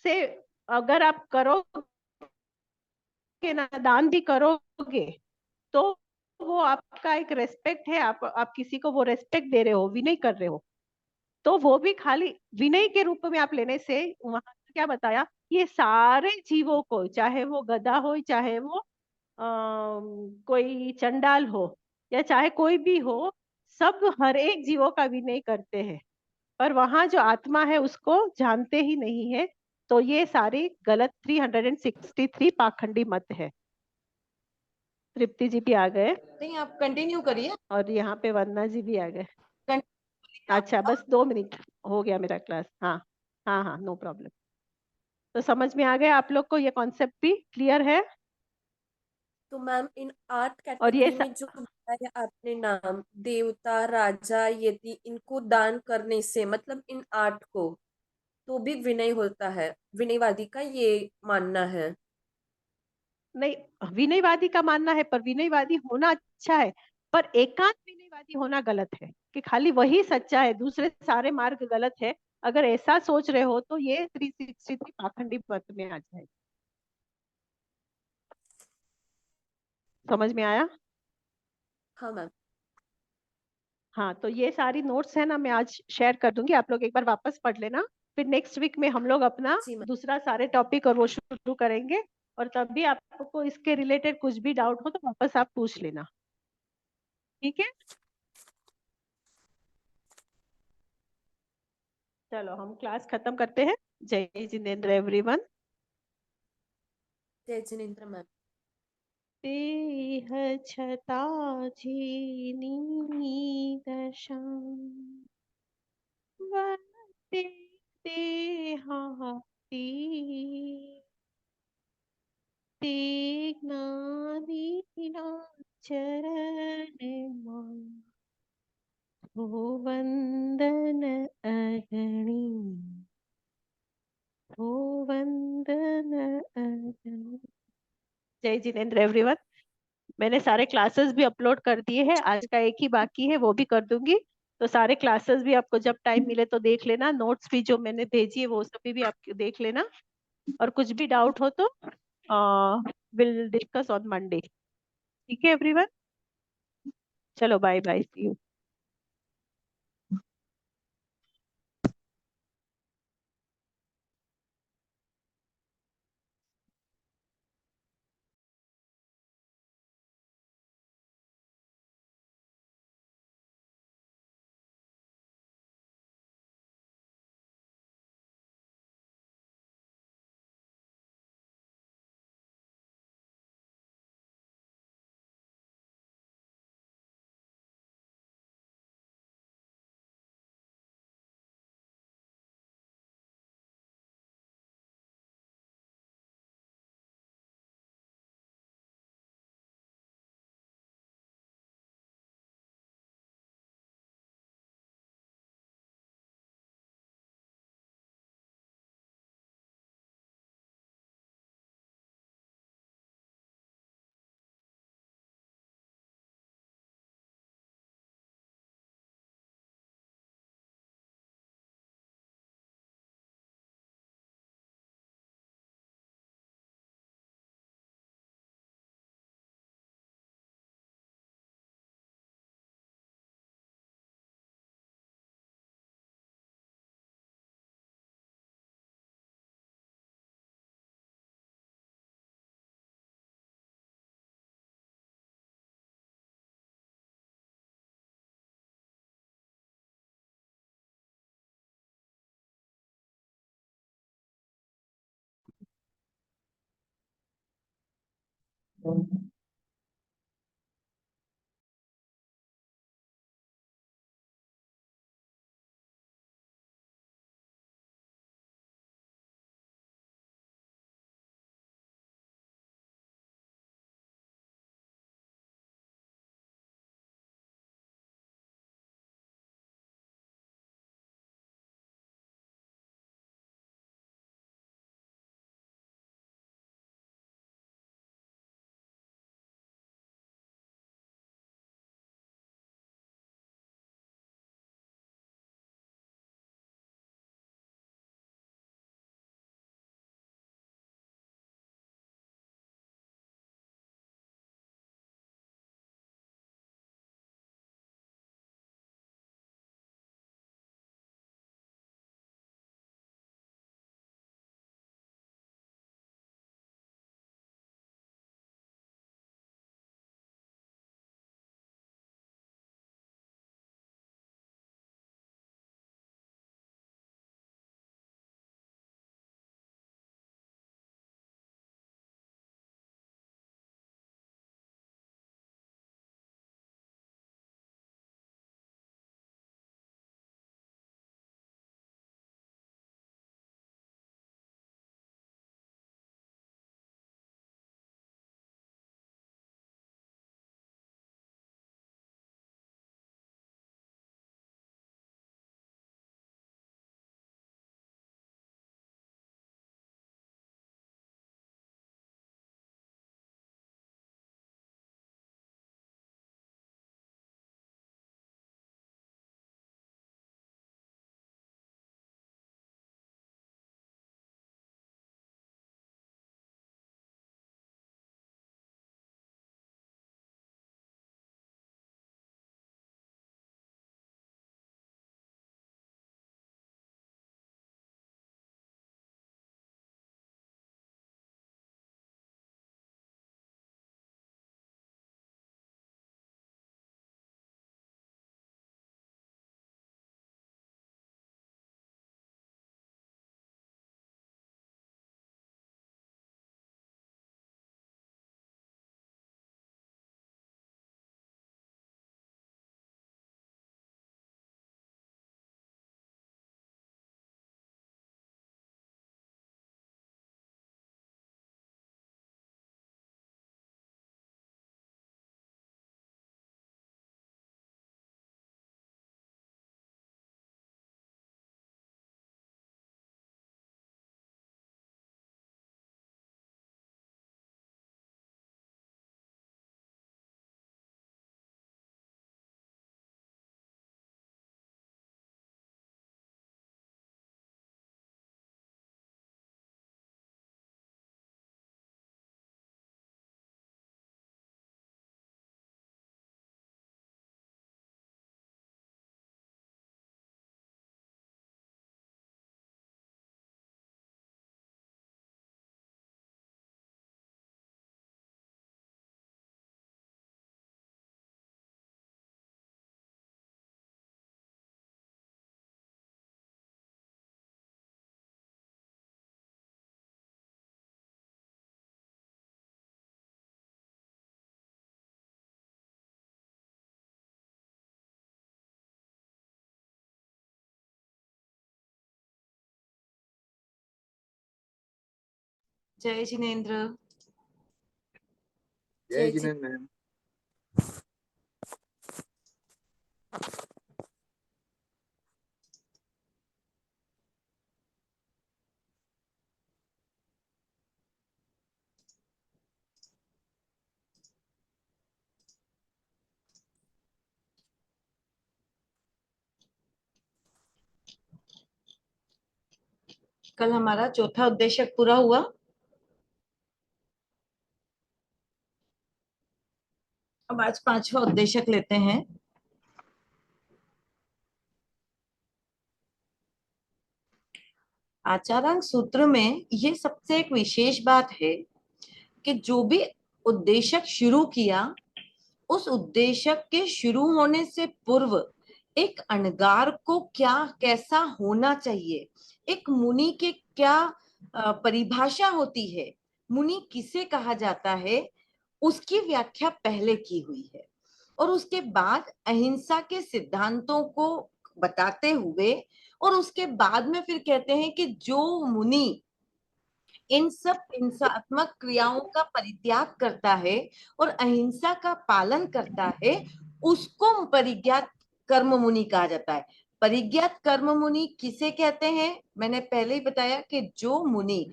Speaker 1: से अगर आप करोगे ना, दान भी करोगे, तो वो आपका एक रेस्पेक्ट है। आप किसी को वो रेस्पेक्ट दे रहे हो, विनय कर रहे हो। तो वो भी खाली विनय के रूप में आप लेने से, वहां क्या बताया, ये सारे जीवों को, चाहे वो गधा हो, चाहे वो कोई चंडाल हो, या चाहे कोई भी हो, सब हर एक जीवों का विनय करते हैं। पर वहां जो आत्मा है उसको जानते ही नहीं है। तो ये सारी गलत 363 पाखंडी मत है। तृप्ति जी भी आ गए
Speaker 5: नहीं, आप कंटिन्यू करिए।
Speaker 1: और यहाँ पे वंदना जी भी आ गए। अच्छा, बस 2 मिनट हो गया मेरा क्लास। हाँ हाँ हाँ, नो प्रॉब्लम। तो समझ में आ गया आप लोग को? ये कॉन्सेप्ट भी क्लियर है?
Speaker 4: तो मैम इन 8
Speaker 1: और ये
Speaker 4: कैटेगरी में जो बताया आपने नाम, देवता, राजा, यति, इनको दान करने से मतलब इन 8 को तो भी विनय होता है, विनयवादी का ये मानना है।
Speaker 1: नहीं, विनयवादी का मानना है, पर विनयवादी होना अच्छा है, पर एकांत विनयवादी होना गलत है, कि खाली वही सच्चा है, दूसरे सारे मार्ग गलत है। अगर ऐसा सोच रहे हो तो ये 363 पाखंडी मत में आ जाए। समझ में आया?
Speaker 4: हाँ मैम।
Speaker 1: हाँ, तो ये सारी नोट्स है ना, मैं आज शेयर कर दूंगी, आप लोग एक बार वापस पढ़ लेना। फिर नेक्स्ट वीक में हम लोग अपना
Speaker 4: जी मैम।
Speaker 1: दूसरा सारे टॉपिक और वो शुरू करेंगे। और तब भी आपको इसके रिलेटेड कुछ भी डाउट हो तो वापस आप पूछ लेना, ठीक है? चलो हम क्लास खत्म करते हैं। जय जिनेन्द्र एवरीवन।
Speaker 4: जय जिनेन्द्र मैम।
Speaker 1: देह छता झिनी दशा वरते देहाती ते ज्ञानीना चरण हो वंदन अगणी हो वंदन अगणी। जय जिनेन्द्र एवरीवन। मैंने सारे क्लासेस भी अपलोड कर दिए हैं, आज का एक ही बाकी है, वो भी कर दूंगी। तो सारे क्लासेस भी आपको जब टाइम मिले तो देख लेना, नोट्स भी जो मैंने भेजी है वो सभी भी आप देख लेना। और कुछ भी डाउट हो तो विल डिस्कस ऑन मंडे। ठीक है एवरीवन, चलो बाय बाय, सी यू।
Speaker 5: जय जिनेन्द्र।
Speaker 3: जय जिनेन्द्र मैम।
Speaker 5: कल हमारा चौथा उद्देश्य पूरा हुआ। अब आज पांचवा उद्देश्य लेते हैं। आचारांक सूत्र में ये सबसे एक विशेष बात है कि जो भी उद्देश्य शुरू किया, उस उद्देश्य के शुरू होने से पूर्व एक अणगार को क्या कैसा होना चाहिए, एक मुनि के क्या परिभाषा होती है, मुनि किसे कहा जाता है, उसकी व्याख्या पहले की हुई है। और उसके बाद अहिंसा के सिद्धांतों को बताते हुए और उसके बाद में फिर कहते हैं कि जो मुनि इन सब हिंसात्मक क्रियाओं का परित्याग करता है और अहिंसा का पालन करता है, उसको परिज्ञात कर्म मुनि कहा जाता है। परिज्ञात कर्म मुनि किसे कहते हैं? मैंने पहले ही बताया कि जो मुनि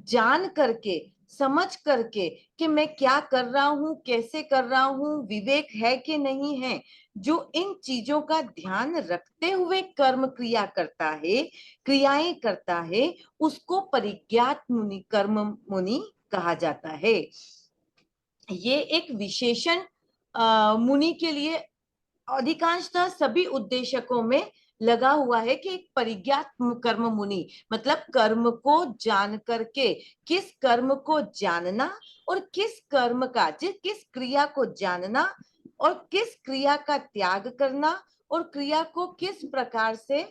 Speaker 5: जान करके समझ करके कि मैं क्या कर रहा हूं, कैसे कर रहा हूं, विवेक है कि नहीं है, जो इन चीजों का ध्यान रखते हुए कर्म क्रिया करता है, क्रियाएं करता है, उसको परिज्ञात मुनि कर्म मुनि कहा जाता है। ये एक विशेषण मुनि के लिए अधिकांशतः सभी उद्देश्यों में लगा हुआ है कि एक परिज्ञात कर्म मुनि मतलब कर्म को जान करके, किस कर्म को जानना और किस कर्म का किस क्रिया को जानना और किस क्रिया का त्याग करना और क्रिया को किस प्रकार से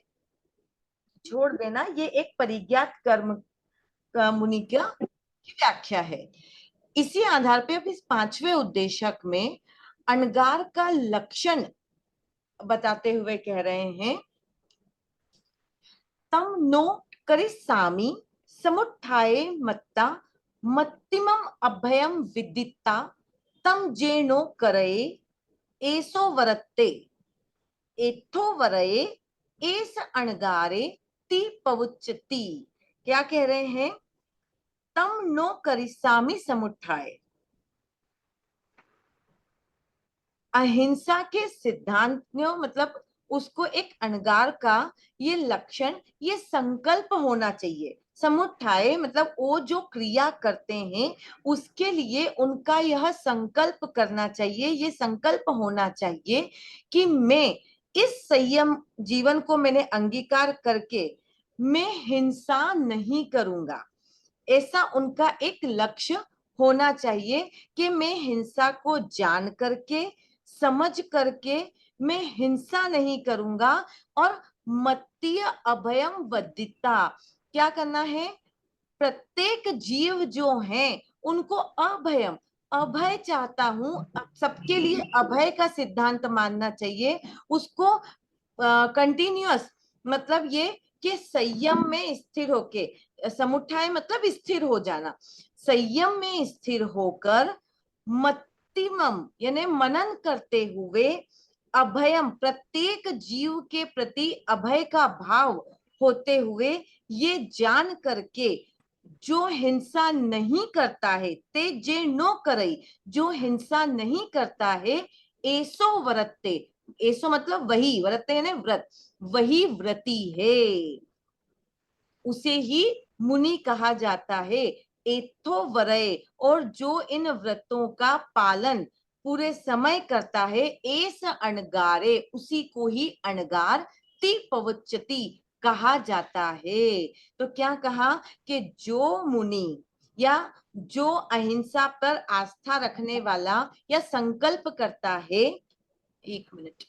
Speaker 5: छोड़ देना, ये एक परिज्ञात कर्म मुनि की व्याख्या है। इसी आधार पे अब इस पांचवें उद्देश्यक में अणगार का लक्षण बताते हुए कह रहे हैं, तम नो करिस्सामि समुत्थाये मत्ता मत्तिमम अभयम विदित्ता तम जेनो करये एसो वरत्ते एथो वरये एस अणगारे ती पवुच्चति। क्या कह रहे हैं? तम नो करिस्सामि समुत्थाये, अहिंसा के सिद्धांतियों मतलब उसको एक अणगार का ये लक्षण, ये संकल्प होना चाहिए। समुत्थाय मतलब वो जो क्रिया करते हैं उसके लिए उनका यह संकल्प करना चाहिए, ये संकल्प होना चाहिए कि मैं इस संयम जीवन को मैंने अंगीकार करके मैं हिंसा नहीं करूंगा। ऐसा उनका एक लक्ष्य होना चाहिए कि मैं हिंसा को जान करके समझ करके मैं हिंसा नहीं करूंगा। और मत्तीय अभयम वदिता, क्या करना है? प्रत्येक जीव जो है उनको अभयम, अभय चाहता हूं, सबके लिए अभय का सिद्धांत मानना चाहिए। उसको कंटिन्यूअस मतलब ये कि संयम में स्थिर होके, समुठाय मतलब स्थिर हो जाना, संयम में स्थिर होकर मत्तिमम यानी मनन करते हुए अभयम प्रत्येक जीव के प्रति अभय का भाव होते हुए ये जान करके जो हिंसा नहीं करता है, ते जे नो करई, जो हिंसा नहीं करता है, एसो वरत्ते, एसो मतलब वही, वरत्ते यानी व्रत, वही व्रती है, उसे ही मुनि कहा जाता है। एथो वरय, और जो इन व्रतों का पालन पूरे समय करता है, एस अणगारे, उसी को ही अणगार ती पवच्चति कहा जाता है। तो क्या कहा कि जो मुनि या जो अहिंसा पर आस्था रखने वाला या संकल्प करता है, एक मिनट,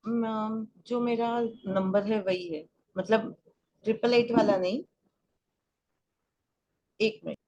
Speaker 5: जो मेरा नंबर है वही है, मतलब 888 वाला नहीं। एक मिनट।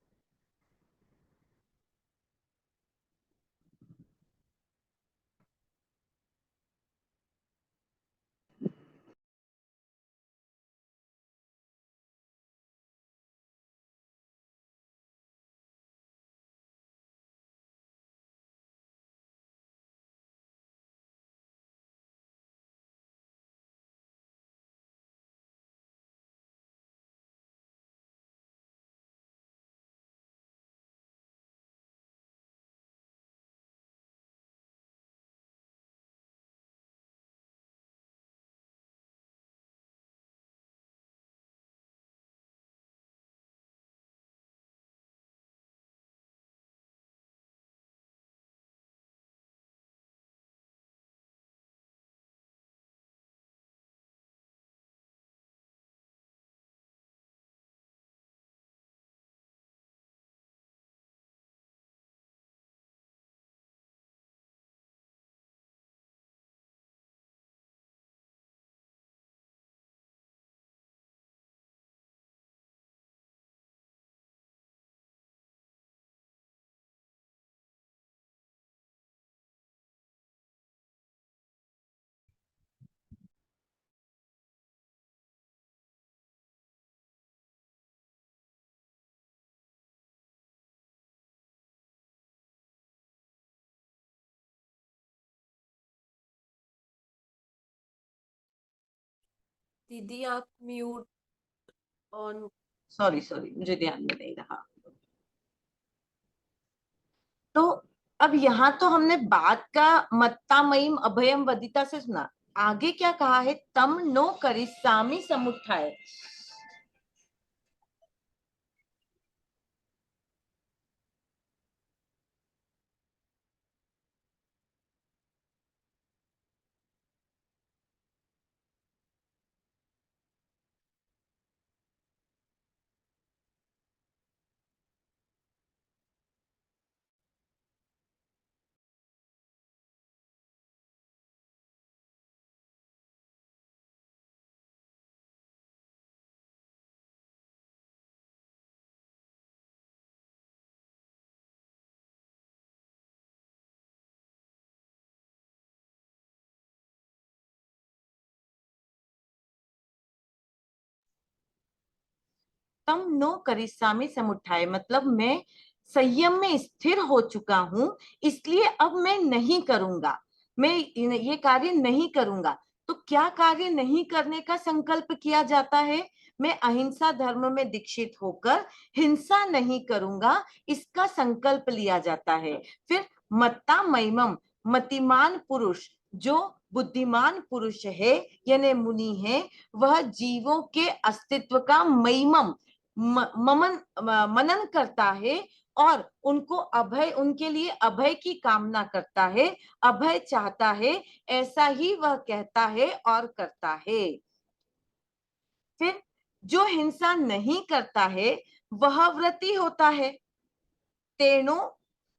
Speaker 4: दीदी आप म्यूट ऑन।
Speaker 5: सॉरी सॉरी, मुझे ध्यान में नहीं रहा। तो अब यहाँ तो हमने बात का मत्ता मयिम अभयम वदिता से सुना। आगे क्या कहा है? तम नो करिष्यामि समुत्थाय। तम नो करिष्यामि समुत्थाय मतलब मैं संयम में स्थिर हो चुका हूं, इसलिए अब मैं नहीं करूंगा, मैं ये कार्य नहीं करूंगा। तो क्या कार्य नहीं करने का संकल्प किया जाता है? मैं अहिंसा धर्म में दीक्षित होकर हिंसा नहीं करूंगा, इसका संकल्प लिया जाता है। फिर मत्ता मयिमम, मतिमान पुरुष, जो बुद्धिमान पुरुष है यानी मुनि है, वह जीवों के अस्तित्व का मयिमम मनन करता है और उनको अभय, उनके लिए अभय की कामना करता है, अभय चाहता है, ऐसा ही वह कहता है और करता है। फिर जो हिंसा नहीं करता है वह व्रती होता है। तेणो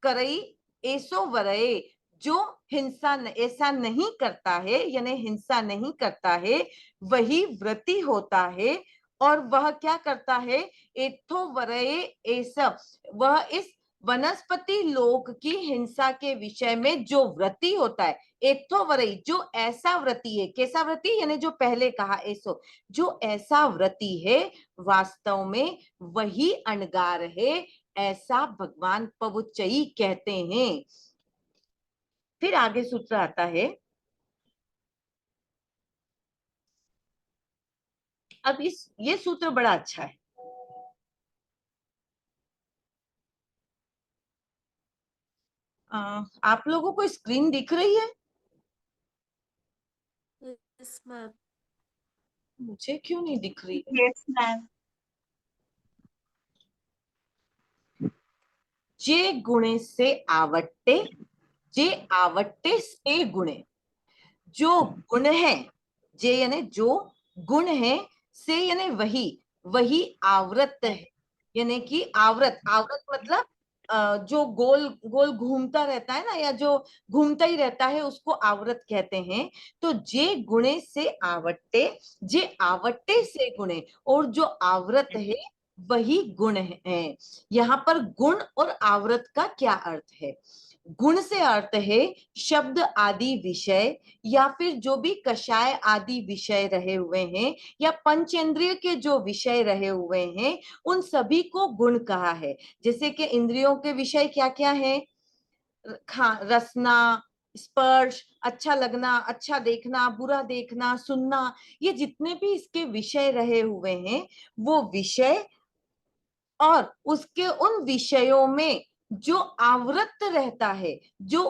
Speaker 5: करई ऐसो वरये, जो हिंसा ऐसा नहीं करता है यानी हिंसा नहीं करता है वही व्रती होता है। और वह क्या करता है? एथो वरये ऐसा, वह इस वनस्पति लोक की हिंसा के विषय में जो व्रती होता है, एथो वरई, जो ऐसा व्रती है। कैसा व्रती? यानी जो पहले कहा ऐसो, जो ऐसा व्रती है वास्तव में वही अणगार है, ऐसा भगवान पवुच्चई कहते हैं। फिर आगे सूत्र आता है। अब ये सूत्र बड़ा अच्छा है। आप लोगों को स्क्रीन दिख रही है?
Speaker 4: Yes ma'am.
Speaker 5: मुझे क्यों नहीं दिख रही है?
Speaker 2: Yes ma'am.
Speaker 5: जे गुणे से आवट्टे, जे आवट्टे से गुणे, जो गुण है, जे यानी जो गुण है, से यानी वही, वही आवृत है, यानी कि आवृत, आवृत मतलब जो गोल गोल घूमता रहता है ना, या जो घूमता ही रहता है, उसको आवृत कहते हैं। तो जे गुणे से आवट्टे, जे आवट्टे से गुणे, और जो आवृत है वही गुण है। यहाँ पर गुण और आवृत का क्या अर्थ है? गुण से अर्थ है शब्द आदि विषय, या फिर जो भी कषाय आदि विषय रहे हुए हैं, या पंचेंद्रिय के जो विषय रहे हुए हैं, उन सभी को गुण कहा है। जैसे कि इंद्रियों के विषय क्या क्या है? रसना, स्पर्श, अच्छा लगना, अच्छा देखना, बुरा देखना, सुनना, ये जितने भी इसके विषय रहे हुए हैं, वो विषय और उसके उन विषयों में जो आवृत रहता है, जो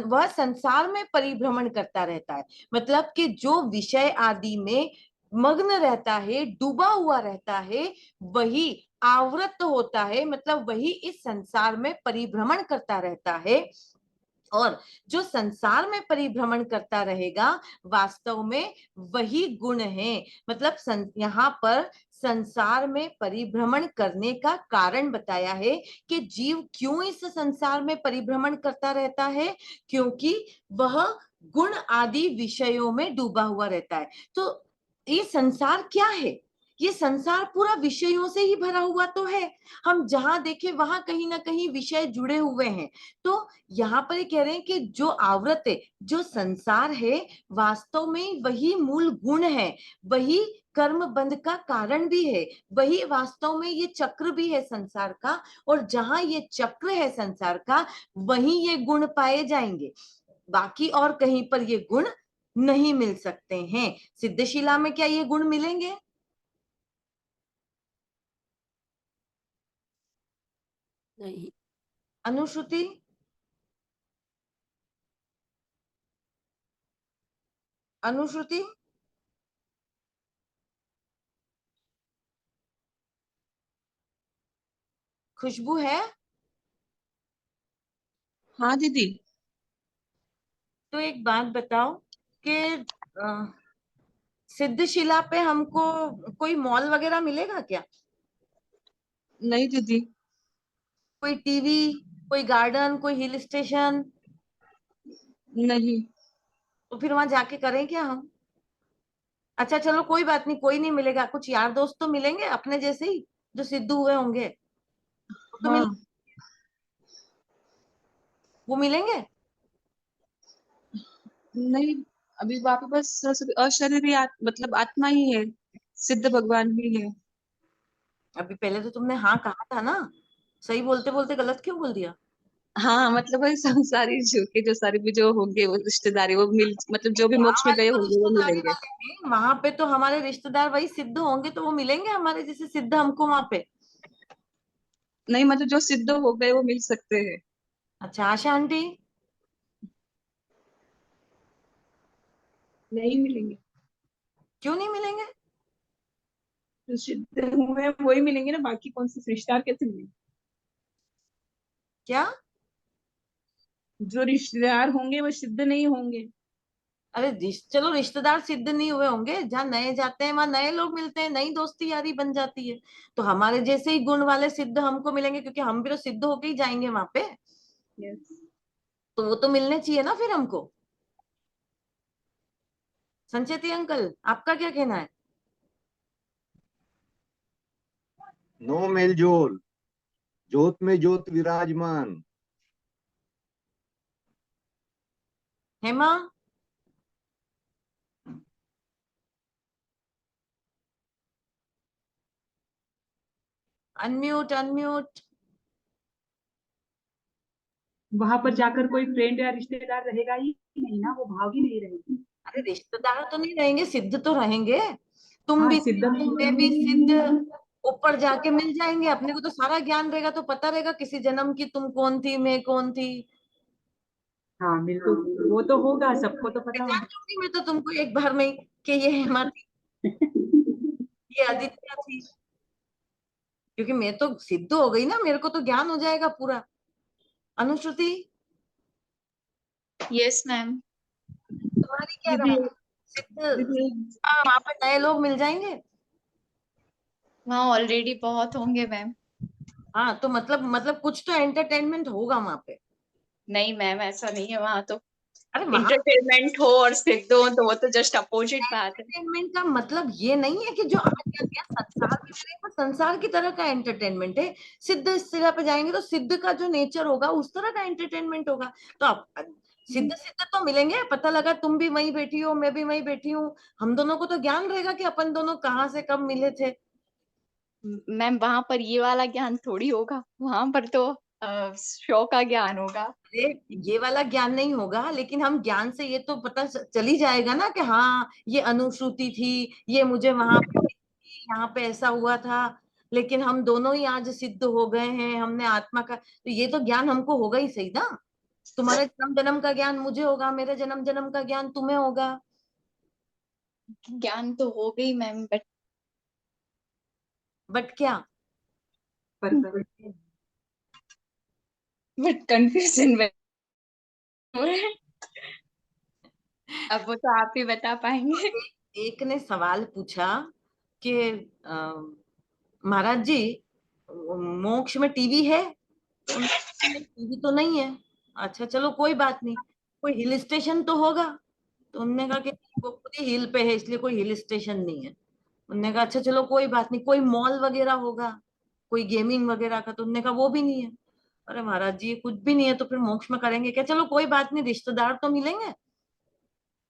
Speaker 5: वह संसार में परिभ्रमण करता रहता है, मतलब कि जो विषय आदि में मग्न रहता है, डूबा हुआ रहता है, वही आवृत होता है, मतलब वही इस संसार में परिभ्रमण करता रहता है। और जो संसार में परिभ्रमण करता रहेगा, वास्तव में वही गुण है। मतलब यहाँ पर संसार में परिभ्रमण करने का कारण बताया है कि जीव क्यों इस संसार में परिभ्रमण करता रहता है, क्योंकि वह गुण आदि विषयों में डूबा हुआ रहता है। तो ये संसार क्या है? ये संसार पूरा विषयों से ही भरा हुआ तो है। हम जहां देखें वहां कहीं ना कहीं विषय जुड़े हुए हैं। तो यहाँ पर ये कह रहे हैं कि जो आवृत है, जो संसार है, वास्तव में वही मूल गुण है, वही कर्म बंध का कारण भी है, वही वास्तव में ये चक्र भी है संसार का। और जहां ये चक्र है संसार का, वहीं ये गुण पाए जाएंगे, बाकी और कहीं पर ये गुण नहीं मिल सकते हैं। सिद्धशिला में क्या ये गुण मिलेंगे?
Speaker 4: नहीं।
Speaker 5: अनुश्रुति, अनुश्रुति, खुशबू है?
Speaker 6: हाँ दीदी।
Speaker 5: तो एक बात बताओ कि सिद्धशिला पे हमको कोई मॉल वगैरह मिलेगा क्या?
Speaker 6: नहीं दीदी।
Speaker 5: कोई टीवी, कोई गार्डन, कोई हिल स्टेशन?
Speaker 6: नहीं।
Speaker 5: तो फिर वहां जाके करें क्या हम? अच्छा चलो कोई बात नहीं, कोई नहीं मिलेगा, कुछ यार दोस्त तो मिलेंगे अपने जैसे ही, जो सिद्ध हुए होंगे, वो तो
Speaker 6: हाँ।
Speaker 5: वो मिलेंगे।
Speaker 6: नहीं, अभी वहां पे बस अशरीरी मतलब आत्मा ही है, सिद्ध भगवान भी है।
Speaker 5: अभी पहले तो तुमने हाँ कहा था ना, सही बोलते बोलते गलत क्यों बोल दिया?
Speaker 6: हाँ मतलब वही संसारी जो के जो सारे भी जो होंगे वो रिश्तेदारी वो मिल मतलब जो भी मोक्ष में
Speaker 5: वहां
Speaker 6: गए
Speaker 5: तो
Speaker 6: होंगे वो
Speaker 5: रिश्तेदारी
Speaker 6: मिलेंगे।
Speaker 5: वाले नहीं, वहां पे तो हमारे रिश्तेदार वही सिद्ध होंगे, तो वो मिलेंगे हमारे जैसे सिद्ध हमको वहां पे।
Speaker 6: नहीं मतलब जो सिद्ध हो गए वो मिल सकते हैं।
Speaker 5: अच्छा आशा आंटी?
Speaker 7: नहीं मिलेंगे।
Speaker 5: क्यों नहीं मिलेंगे?
Speaker 7: जो सिद्ध हुए हैं वही मिलेंगे ना, बाकी कौन से रिश्तेदार कैसे मिलेंगे?
Speaker 5: क्या?
Speaker 7: जो रिश्तेदार होंगे वो सिद्ध नहीं होंगे।
Speaker 5: अरे चलो रिश्तेदार सिद्ध नहीं हुए होंगे, जहाँ नए जाते हैं वहां नए लोग मिलते हैं, नई दोस्ती यारी बन जाती है। तो हमारे जैसे ही गुण वाले सिद्ध हमको मिलेंगे, क्योंकि हम भी तो सिद्ध होके ही जाएंगे वहां पे।
Speaker 7: यस।
Speaker 5: तो वो तो मिलने चाहिए ना फिर हमको। संचेती अंकल, आपका क्या कहना है?
Speaker 3: नो मेलजोल, ज्योत में ज्योत विराजमान।
Speaker 5: हेमा? Unmute, unmute.
Speaker 7: वहां पर जाकर कोई फ्रेंड या रिश्तेदार रहेगा ही नहीं ना, वो भाव ही नहीं रहेगी।
Speaker 5: अरे रिश्तेदार तो नहीं रहेंगे, सिद्ध तो रहेंगे। तुम
Speaker 7: हाँ
Speaker 5: भी
Speaker 7: सिद्ध।
Speaker 5: सिद्ध, मैं भी सिद्ध, ऊपर जाके मिल जाएंगे अपने को, तो सारा ज्ञान रहेगा, तो पता रहेगा किसी जन्म की तुम कौन थी, मैं कौन थी।
Speaker 7: हाँ बिल्कुल, वो तो होगा, सबको तो पता
Speaker 5: पहचान
Speaker 7: होगा।
Speaker 5: लूंगी मैं तो तुमको एक बार में ही, कि ये हेमा थी, ये आदित्य थी, क्योंकि मैं तो सिद्ध हो गई ना, मेरे को तो ज्ञान हो जाएगा पूरा। Anushruti,
Speaker 2: yes ma'am.
Speaker 5: तुम्हारी क्या
Speaker 7: दीदी।
Speaker 5: राय है? सिद्ध?
Speaker 7: दीदी।
Speaker 5: हाँ वहां पे नए लोग मिल जाएंगे।
Speaker 2: वहाँ ऑलरेडी बहुत होंगे मैम।
Speaker 5: हाँ, तो मतलब कुछ तो एंटरटेनमेंट होगा वहां पे।
Speaker 6: नहीं मैम, ऐसा नहीं है वहां तो।
Speaker 5: अरे वहां
Speaker 6: इंटरटेनमेंट हो और सिद्ध हो तो वो तो जस्ट अपोजिट बात है।
Speaker 5: एंटरटेनमेंट का मतलब ये नहीं है कि जो आज या क्या संसार में करें वो संसार की तरह का एंटरटेनमेंट है। सिद्ध स्थिरा पे जाएंगे तो सिद्ध का जो नेचर होगा उस तरह का एंटरटेनमेंट होगा। तो आप सिद्ध सिद्ध तो मिलेंगे, पता लगा तुम भी वहीं बैठी हो, मैं भी वहीं बैठी हूँ, हम दोनों को तो ज्ञान रहेगा कि अपन दोनों कहाँ से कब मिले थे।
Speaker 6: मैम वहां पर ये वाला ज्ञान थोड़ी होगा, वहां पर तो शो का ज्ञान होगा।
Speaker 5: अरे ये वाला ज्ञान नहीं होगा, लेकिन हम ज्ञान से ये तो पता चली जाएगा ना कि हाँ ये अनुश्रुति थी, ये मुझे वहां पे यहाँ पे ऐसा हुआ था, लेकिन हम दोनों ही आज सिद्ध हो गए हैं, हमने आत्मा का, तो ये तो ज्ञान हमको होगा ही सही ना। तुम्हारे जन्म जन्म का ज्ञान मुझे होगा, मेरे जन्म जन्म का ज्ञान तुम्हें होगा।
Speaker 6: ज्ञान तो हो गई मैम,
Speaker 5: बट क्या?
Speaker 7: पर
Speaker 6: बट कंफ्यूजन में अब वो तो आप ही बता पाएंगे।
Speaker 5: एक ने सवाल पूछा कि महाराज जी मोक्ष में टीवी है? टीवी तो नहीं है। अच्छा चलो कोई बात नहीं, कोई हिल स्टेशन तो होगा? तो उन्होंने कहा कि वो खुद ही हिल पे है इसलिए कोई हिल स्टेशन नहीं है। उन्होंने कहा अच्छा चलो कोई बात नहीं, कोई मॉल वगैरह होगा, कोई गेमिंग वगैरह का? तो उन्होंने कहा वो भी नहीं है। अरे महाराज जी ये कुछ भी नहीं है तो फिर मोक्ष में करेंगे क्या? चलो कोई बात नहीं, रिश्तेदार तो मिलेंगे,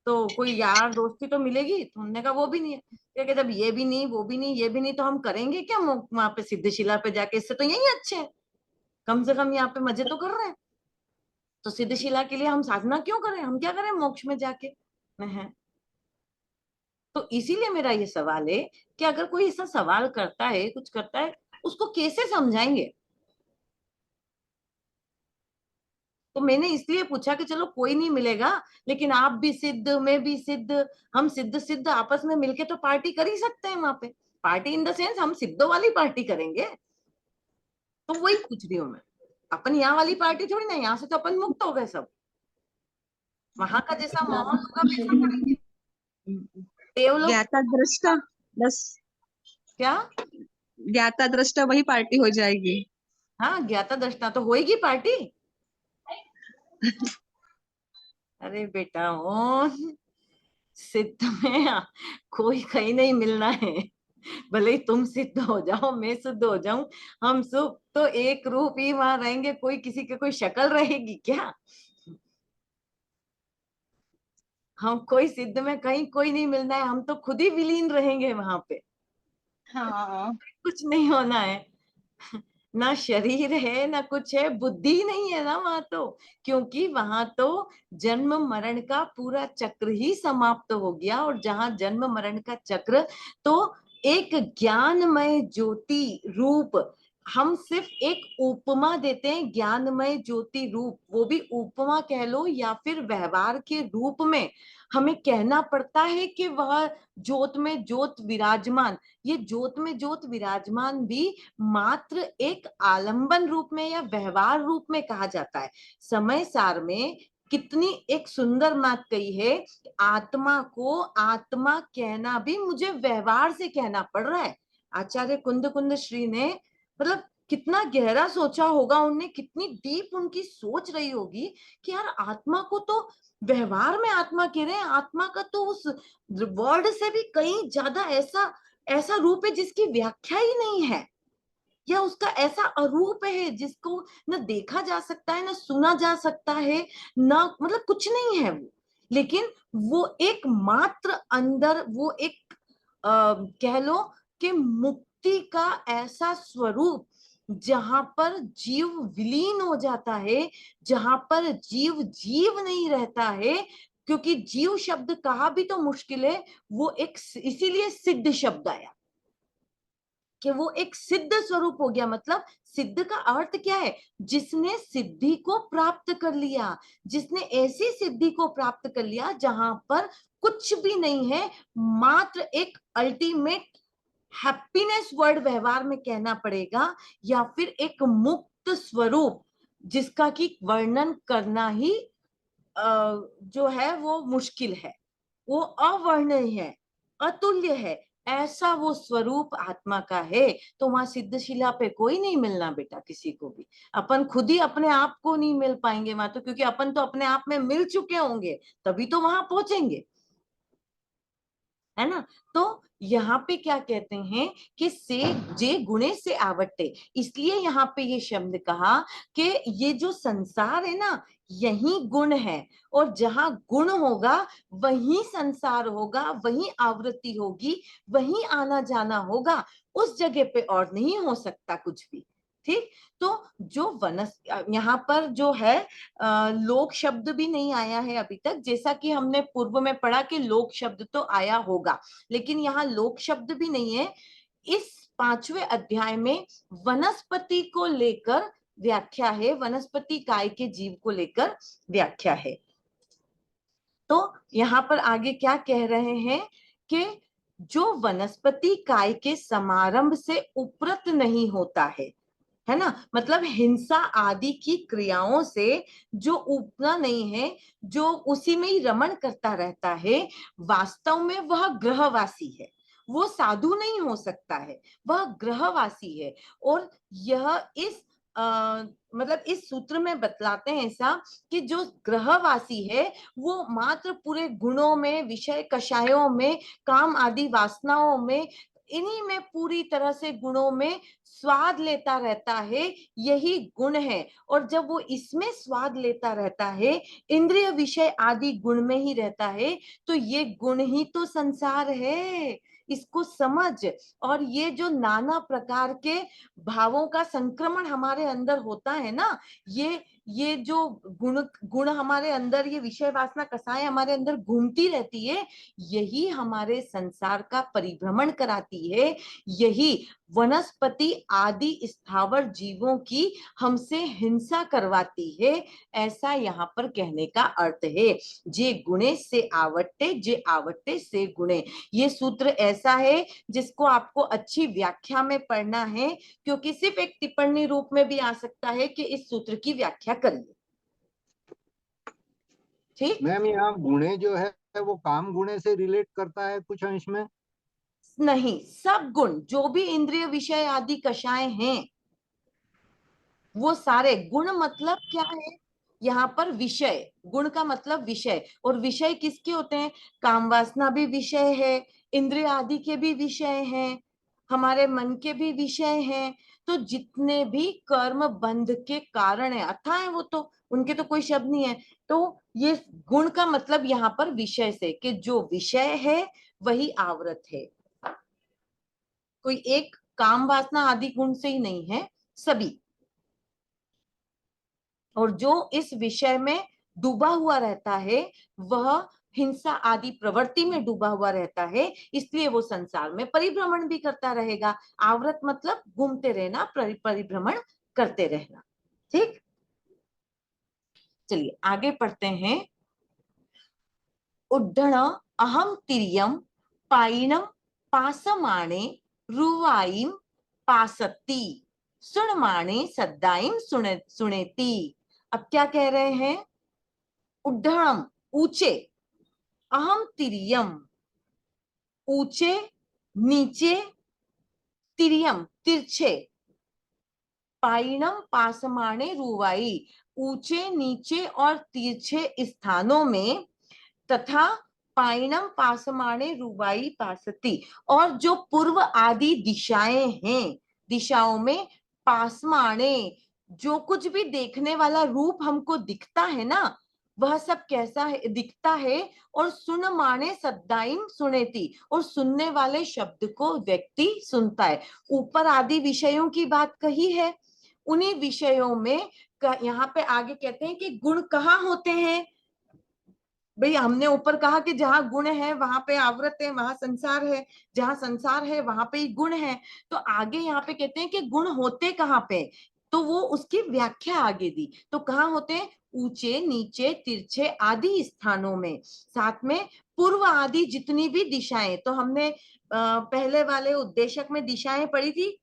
Speaker 5: तो कोई यार दोस्ती तो मिलेगी। तो उन्होंने कहा वो भी नहीं है। क्या कि जब ये भी नहीं, वो भी नहीं, ये भी नहीं, तो हम करेंगे क्या वहां पे सिद्धशिला पे जाके? इससे तो यही अच्छे हैं, कम से कम यहाँ पे मजे तो कर रहे हैं। तो सिद्धशिला के लिए हम साधना क्यों करें, हम क्या करें मोक्ष में जाके? है। तो इसीलिए मेरा ये सवाल है कि अगर कोई ऐसा सवाल करता है, कुछ करता है, उसको कैसे समझाएंगे? तो मैंने इसलिए पूछा कि चलो कोई नहीं मिलेगा, लेकिन आप भी सिद्ध, मैं भी सिद्ध, हम सिद्ध सिद्ध आपस में मिलके तो पार्टी कर ही सकते हैं वहां पे। पार्टी इन द सेंस हम सिद्धों वाली पार्टी करेंगे। तो वही पूछ रही हूँ मैं, अपन यहाँ वाली पार्टी थोड़ी ना, यहाँ से तो अपन मुक्त हो गए सब, वहां का जैसा माहौल होगा वैसा करेंगे। देव लोग
Speaker 6: ज्ञाता दृष्टा, बस
Speaker 5: क्या?
Speaker 6: ज्ञाता दृष्टा वही पार्टी हो जाएगी।
Speaker 5: हाँ ज्ञाता दृष्टा तो होएगी पार्टी। अरे बेटा ओ, सिद्ध में कोई कहीं नहीं मिलना है। भले ही तुम सिद्ध हो जाओ, मैं सिद्ध हो जाऊं, हम सब तो एक रूप ही वहां रहेंगे, कोई किसी की कोई शक्ल रहेगी क्या? हम कोई सिद्ध में कहीं कोई नहीं मिलना है, हम तो खुद ही विलीन रहेंगे वहां पे,
Speaker 6: हाँ
Speaker 5: कुछ नहीं होना है। ना शरीर है ना कुछ है, बुद्धि ही नहीं है ना वहां तो, क्योंकि वहां तो जन्म मरण का पूरा चक्र ही समाप्त हो गया। और जहां जन्म मरण का चक्र, तो एक ज्ञानमय ज्योति रूप, हम सिर्फ एक उपमा देते हैं, ज्ञानमय ज्योति रूप, वो भी उपमा कह लो या फिर व्यवहार के रूप में हमें कहना पड़ता है कि वह ज्योत में ज्योत विराजमान। ये ज्योत में ज्योत विराजमान भी मात्र एक आलंबन रूप में या व्यवहार रूप में कहा जाता है। समय सार में कितनी एक सुंदर बात कही है, आत्मा को आत्मा कहना भी मुझे व्यवहार से कहना पड़ रहा है। आचार्य कुंद कुंद श्री ने मतलब कितना गहरा सोचा होगा उनने, कितनी डीप उनकी सोच रही होगी कि यार आत्मा को तो व्यवहार में आत्मा कह रहे हैं, आत्मा का तो उस वर्ड से भी कहीं ज्यादा ऐसा ऐसा रूप है जिसकी व्याख्या ही नहीं है, या उसका ऐसा अरूप है जिसको न देखा जा सकता है, न सुना जा सकता है, न मतलब कुछ नहीं है वो। लेकिन वो एक मात्र अंदर वो एक कह लो कि मुक्ति का ऐसा स्वरूप, जहां पर जीव विलीन हो जाता है, जहां पर जीव जीव नहीं रहता है, क्योंकि जीव शब्द कहा भी तो मुश्किल है, वो एक इसीलिए सिद्ध शब्द आया कि वो एक सिद्ध स्वरूप हो गया। मतलब सिद्ध का अर्थ क्या है? जिसने सिद्धि को प्राप्त कर लिया, जिसने ऐसी सिद्धि को प्राप्त कर लिया जहां पर कुछ भी नहीं है, मात्र एक अल्टीमेट हैप्पीनेस वर्ड व्यवहार में कहना पड़ेगा, या फिर एक मुक्त स्वरूप जिसका कि वर्णन करना ही जो है वो मुश्किल है, वो अवर्णनीय है, अतुल्य है, ऐसा वो स्वरूप आत्मा का है, तो वहां सिद्धशिला पे कोई नहीं मिलना बेटा, किसी को भी। अपन खुद ही अपने आप को नहीं मिल पाएंगे वहां, तो क्योंकि अपन तो अपने आप में मिल चुके होंगे, तभी तो वहां पहुंचेंगे, है ना। तो यहाँ पे क्या कहते हैं कि से जे गुणे से आवट्टे, इसलिए यहाँ पे ये शब्द कहा कि ये जो संसार है ना, यही गुण है, और जहां गुण होगा वही संसार होगा, वही आवृत्ति होगी, वही आना जाना होगा, उस जगह पे और नहीं हो सकता कुछ भी। ठीक, तो जो यहाँ पर जो है लोक शब्द भी नहीं आया है अभी तक, जैसा कि हमने पूर्व में पढ़ा कि लोक शब्द तो आया होगा, लेकिन यहाँ लोक शब्द भी नहीं है। इस 5वें अध्याय में वनस्पति को लेकर व्याख्या है, वनस्पति काय के जीव को लेकर व्याख्या है। तो यहाँ पर आगे क्या कह रहे हैं कि जो वनस्पति काय के समारंभ से उपरत नहीं होता है ना, मतलब हिंसा आदि की क्रियाओं से जो उपना नहीं है, जो उसी में ही रमण करता रहता है, वास्तव में वह ग्रहवासी है, वो साधु नहीं हो सकता है, वह ग्रहवासी है। और यह इस मतलब इस सूत्र में बतलाते हैं ऐसा कि जो ग्रहवासी है वो मात्र पूरे गुणों में, विषय कषायों में, काम आदि वासनाओं में, इन्हीं में पूरी तरह से गुणों में स्वाद लेता रहता है, यही गुण है। और जब वो इसमें स्वाद लेता रहता है, इंद्रिय विषय आदि गुण में ही रहता है, तो ये गुण ही तो संसार है, इसको समझ। और ये जो नाना प्रकार के भावों का संक्रमण हमारे अंदर होता है ना, ये जो गुण हमारे अंदर, ये विषय वासना कसाएं हमारे अंदर घूमती रहती है, यही हमारे संसार का परिभ्रमण कराती है, यही वनस्पति आदि स्थावर जीवों की हमसे हिंसा करवाती है, ऐसा यहाँ पर कहने का अर्थ है। जे गुणे से आवट्टे, जे आवट्टे से गुणे, ये सूत्र ऐसा है जिसको आपको अच्छी व्याख्या में पढ़ना है, क्योंकि सिर्फ एक टिप्पणी रूप में भी आ सकता है कि इस सूत्र की व्याख्या करिए। ठीक
Speaker 3: मैम, यहाँ गुणे जो है वो काम गुणे से रिलेट करता है कुछ अंश में?
Speaker 5: नहीं, सब गुण जो भी इंद्रिय विषय आदि कषाय हैं, वो सारे गुण, मतलब क्या है यहाँ पर विषय, गुण का मतलब विषय, और विषय किसके होते हैं, काम वासना भी विषय है, इंद्रिय आदि के भी विषय हैं, हमारे मन के भी विषय हैं। तो जितने भी कर्म बंध के कारण है, अथा है वो, तो उनके तो कोई शब्द नहीं है। तो ये गुण का मतलब यहाँ पर विषय से, कि जो विषय है वही आवृत है, कोई एक काम वासना आदि गुण से ही नहीं है, सभी। और जो इस विषय में डूबा हुआ रहता है वह हिंसा आदि प्रवृत्ति में डूबा हुआ रहता है, इसलिए वो संसार में परिभ्रमण भी करता रहेगा। आवृत मतलब घूमते रहना, परिभ्रमण करते रहना। ठीक, चलिए आगे पढ़ते हैं। उड्डण अहम तिर्यम पाइणम पासमाणे रुवाईम पासती सुणमाणे सद्दाईम सुनेती। अब क्या कह रहे हैं, उड्डणम ऊंचे, अहम तिर्यम ऊंचे, नीचे, तिर्यम तिरछे, पाइणम पासमाणे रुवाई ऊंचे, नीचे और तिरछे स्थानों में, तथा पाइणम पासमाणे रुवाई पासती, और जो पूर्व आदि दिशाएं हैं, दिशाओं में पासमाणे, जो कुछ भी देखने वाला रूप हमको दिखता है ना, वह सब कैसा है, दिखता है। और सुन माने सद्दाईम सुनेती, और सुनने वाले शब्द को व्यक्ति सुनता है। ऊपर आदि विषयों की बात कही है, उन्हीं विषयों में यहाँ पे आगे कहते हैं कि गुण कहाँ होते हैं। भाई हमने ऊपर कहा कि जहां गुण है वहां पे आवृत है, वहां संसार है, जहां संसार है वहां पे ही गुण है। तो आगे यहाँ पे कहते हैं कि गुण होते कहाँ पे, तो वो उसकी व्याख्या आगे दी। तो कहाँ होते हैं, ऊंचे, नीचे, तिरछे आदि स्थानों में, साथ में पूर्व आदि जितनी भी दिशाएं, तो हमने पहले वाले उद्देशक में दिशाएं पढ़ी थी,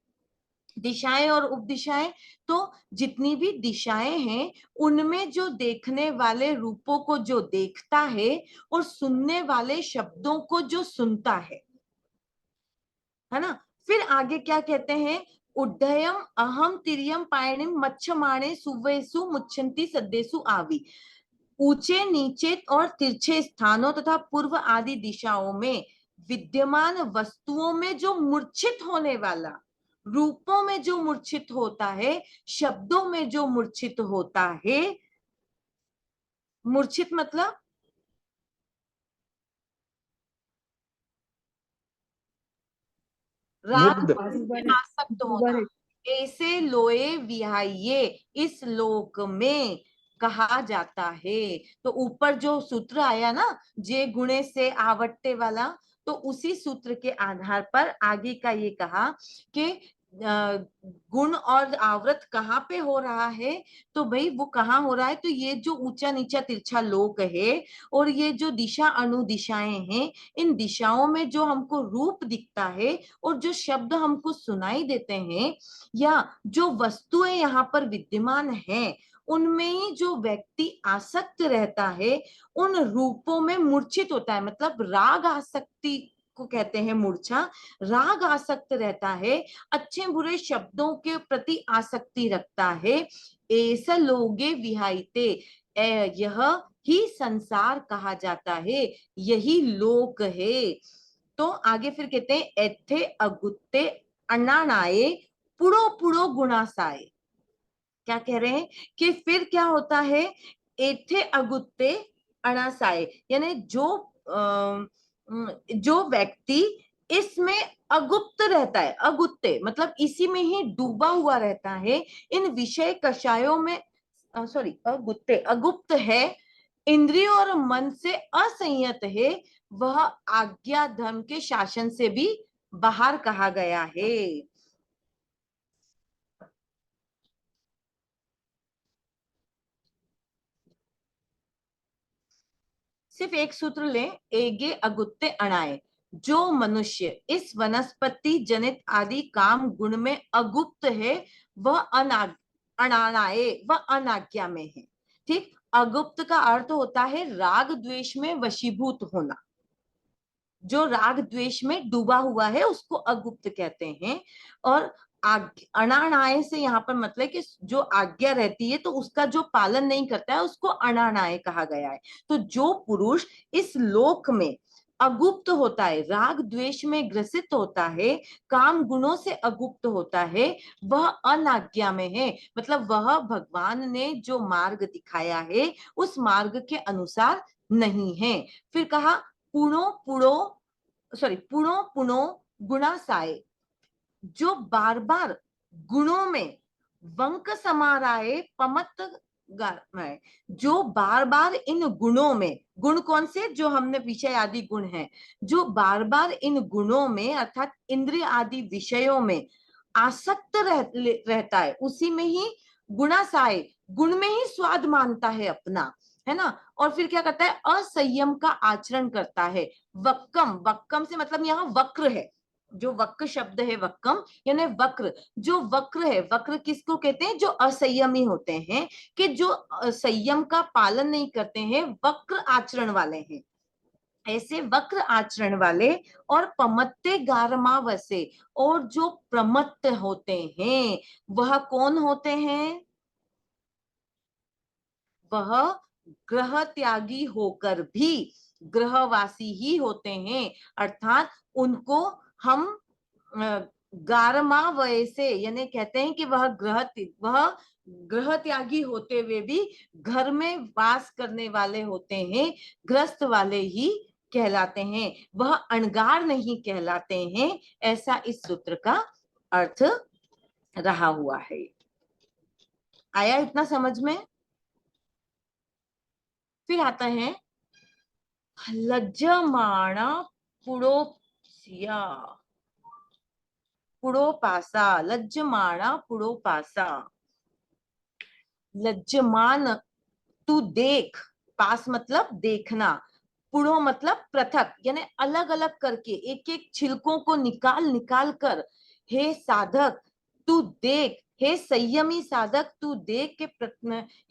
Speaker 5: दिशाएं और उपदिशाएं। तो जितनी भी दिशाएं हैं उनमें जो देखने वाले रूपों को जो देखता है और सुनने वाले शब्दों को जो सुनता है, है ना। फिर आगे क्या कहते हैं, उड्डयम अहम तिर्यम पायणिम मच्छमाणे सुवेसु मुच्छन्ति सद्देसु आवी। ऊंचे नीचे और तिरछे स्थानों तथा पूर्व आदि दिशाओं में विद्यमान वस्तुओं में जो मूर्छित होने वाला, रूपों में जो मूर्छित होता है, शब्दों में जो मूर्छित होता है, मूर्छित मतलब राग
Speaker 3: मुग्ध।
Speaker 5: में आसक्त होना, ऐसे लोए विहाइये इस लोक में कहा जाता है। तो ऊपर जो सूत्र आया ना, जे गुणे से आवट्टे वाला, तो उसी सूत्र के आधार पर आगे का ये कहा कि गुण और आवृत कहाँ पे हो रहा है, तो भाई वो कहाँ हो रहा है, तो ये जो ऊंचा नीचा तिरछा लोक है और ये जो दिशा अनुदिशाएं हैं, इन दिशाओं में जो हमको रूप दिखता है और जो शब्द हमको सुनाई देते हैं, या जो वस्तुएं यहाँ पर विद्यमान हैं, उनमें ही जो व्यक्ति आसक्त रहता है, उन रूपों में मूर्छित होता है। मतलब राग आसक्ति को कहते हैं मूर्छा। राग आसक्त रहता है, अच्छे बुरे शब्दों के प्रति आसक्ति रखता है। ऐसा लोगे विहाइते, यह ही संसार कहा जाता है, यही लोक है। तो आगे फिर कहते हैं एथे अगुत्ते अनानाए पुड़ो पुड़ो गुणासाए। क्या कह रहे हैं कि फिर क्या होता है, एथे अगुत्ते अनासाए, यानी जो व्यक्ति इसमें अगुप्त रहता है, अगुत्ते मतलब इसी में ही डूबा हुआ रहता है, इन विषय कषायों में, सॉरी अगुत्ते अगुप्त है, इंद्रियों और मन से असंयत है, वह आज्ञा धर्म के शासन से भी बाहर कहा गया है। सिर्फ एक सूत्र लें, एगे अगुत्ते अणाए, जो मनुष्य इस वनस्पति जनित आदि काम गुण में अगुप्त है, वह अनाणाए, वह अनाज्ञा में है। ठीक, अगुप्त का अर्थ होता है राग द्वेष में वशीभूत होना। जो राग द्वेष में डूबा हुआ है उसको अगुप्त कहते हैं। और अनाणाय से यहाँ पर मतलब कि जो आज्ञा रहती है तो उसका जो पालन नहीं करता है उसको अनाणाय कहा गया है। तो जो पुरुष इस लोक में अगुप्त होता है, राग द्वेष में ग्रसित होता है, काम गुणों से अगुप्त होता है, वह अनाज्ञा में है। मतलब वह भगवान ने जो मार्ग दिखाया है उस मार्ग के अनुसार नहीं है। फिर कहा पुणो पुणो गुणासाए, जो बार बार गुणों में वंक समाराए पमत है, जो बार बार इन गुणों में, गुण कौन से, जो हमने विषय आदि गुण हैं, जो बार बार इन गुणों में अर्थात इंद्रिय आदि विषयों में आसक्त रहता है, उसी में ही गुणासाय, गुण में ही स्वाद मानता है अपना, है ना। और फिर क्या करता है, असंयम का आचरण करता है। वक्कम, वक्कम से मतलब यहाँ वक्र है, जो वक्र शब्द है वक्कम यानी वक्र। जो वक्र है, वक्र किसको कहते हैं, जो असंयमी होते हैं, कि जो संयम का पालन नहीं करते हैं, वक्र आचरण वाले हैं। ऐसे वक्र आचरण वाले और पमत्ते गारमावसे, और जो प्रमत्त होते हैं वह कौन होते हैं, वह ग्रह त्यागी होकर भी ग्रहवासी ही होते हैं। अर्थात उनको हम गारमा वय से, यानी कहते हैं कि वह ग्रह त्यागी होते हुए भी घर में वास करने वाले होते हैं, गृहस्थ वाले ही कहलाते हैं, वह अणगार नहीं कहलाते हैं। ऐसा इस सूत्र का अर्थ रहा हुआ है। आया इतना समझ में। फिर आता है लज्जमाणा पुड़ोसिया, पुड़ोपासा, लज्जमाणा पुड़ोपासा। लज्जमान, तू देख, पास मतलब देखना, पुड़ो मतलब पृथक, यानी अलग अलग करके एक एक छिलकों को निकाल निकाल कर, हे साधक तू देख, हे संयमी साधक तू देख के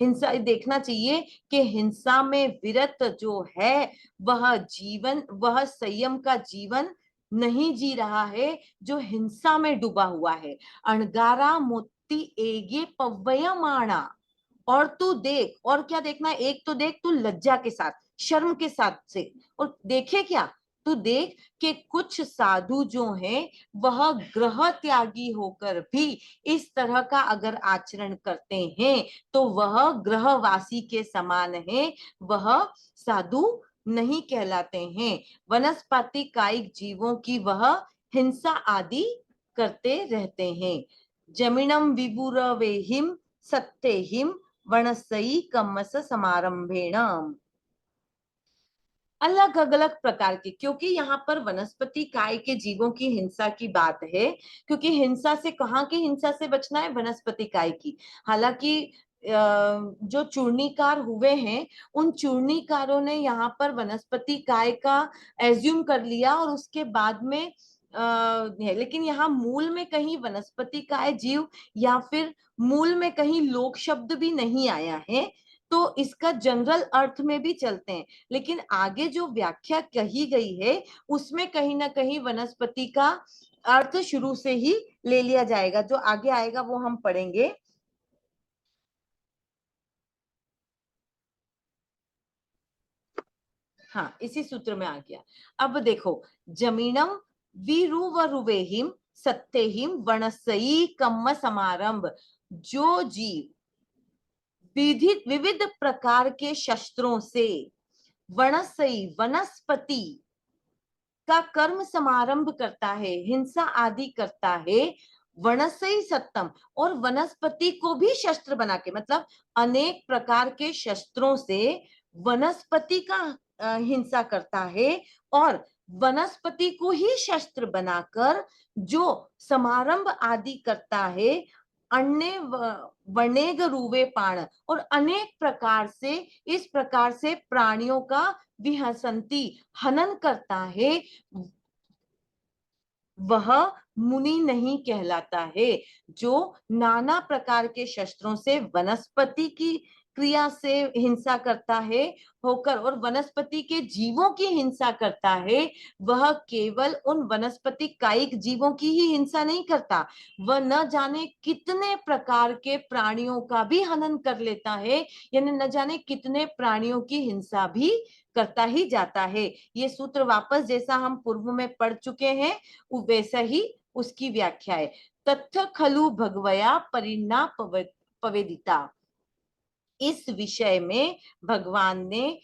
Speaker 5: हिंसा देखना चाहिए कि हिंसा में विरत जो है वह जीवन, वह संयम का जीवन नहीं जी रहा है, जो हिंसा में डूबा हुआ है। अणगारा मोती एगे पव्वयमाणा। और तू देख, और क्या देखना है, एक तो देख तू लज्जा के साथ, शर्म के साथ से, और देखे क्या, तू देख कि कुछ साधु जो हैं वह ग्रह त्यागी होकर भी इस तरह का अगर आचरण करते हैं तो वह ग्रहवासी के समान है, वह साधु नहीं कहलाते हैं। वनस्पति कायिक जीवों की वह हिंसा आदि करते रहते हैं। जमीनम विबुरवेहिम सत्यहिम वनसई कमस समारंभेण। अलग अलग प्रकार के, क्योंकि यहाँ पर वनस्पति काय के जीवों की हिंसा की बात है, क्योंकि हिंसा से, कहाँ की हिंसा से बचना है, वनस्पति काय की। हालांकि जो चूर्णीकार हुए हैं उन चूर्णीकारों ने यहाँ पर वनस्पति काय का एज्यूम कर लिया और उसके बाद में है, लेकिन यहाँ मूल में कहीं वनस्पति काय जीव या फिर मूल में कहीं लोक शब्द भी नहीं आया है, तो इसका जनरल अर्थ में भी चलते हैं। लेकिन आगे जो व्याख्या कही गई है उसमें कहीं ना कहीं वनस्पति का अर्थ शुरू से ही ले लिया जाएगा, जो आगे आएगा वो हम पढ़ेंगे। हाँ, इसी सूत्र में आ गया। अब देखो, जमीनम विरुवरुवेहिम सत्यहिम वनसई कम्म समारंभ। जो जीव विविध प्रकार के शस्त्रों से वनसई वनस्पति का कर्म समारंभ करता है, हिंसा आदि करता है, वनसई सत्तम, और वनस्पति को भी शस्त्र बना के, मतलब अनेक प्रकार के शस्त्रों से वनस्पति का हिंसा करता है, और वनस्पति को ही शस्त्र बनाकर जो समारंभ आदि करता है, अन्य वनेग रूवे पाण, और अनेक प्रकार से, इस प्रकार से प्राणियों का विहसंती हनन करता है, वह मुनि नहीं कहलाता है। जो नाना प्रकार के शस्त्रों से वनस्पति की क्रिया से हिंसा करता है होकर और वनस्पति के जीवों की हिंसा करता है, वह केवल उन वनस्पति कायिक जीवों की ही हिंसा नहीं करता, वह न जाने कितने प्रकार के प्राणियों का भी हनन कर लेता है, यानी न जाने कितने प्राणियों की हिंसा भी करता ही जाता है। ये सूत्र वापस जैसा हम पूर्व में पढ़ चुके हैं वैसा ही उसकी व्याख्या है। तत्थ खलु भगवया परिणा पवेदिता। इस विषय में भगवान ने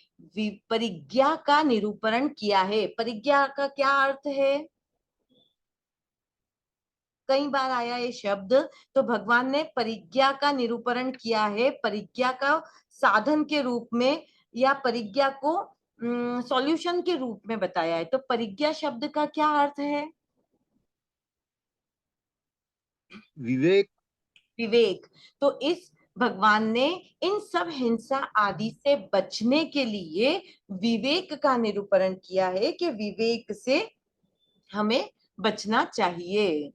Speaker 5: परिज्ञा का निरूपण किया है। परिज्ञा का क्या अर्थ है? कई बार आया ये शब्द, तो भगवान ने परिज्ञा का निरूपण किया है, परिज्ञा का साधन के रूप में या परिज्ञा को सॉल्यूशन के रूप में बताया है। तो परिज्ञा शब्द का क्या अर्थ है?
Speaker 3: विवेक।
Speaker 5: विवेक। तो इस भगवान ने इन सब हिंसा आदि से बचने के लिए विवेक का निरूपण किया है कि विवेक से हमें बचना चाहिए।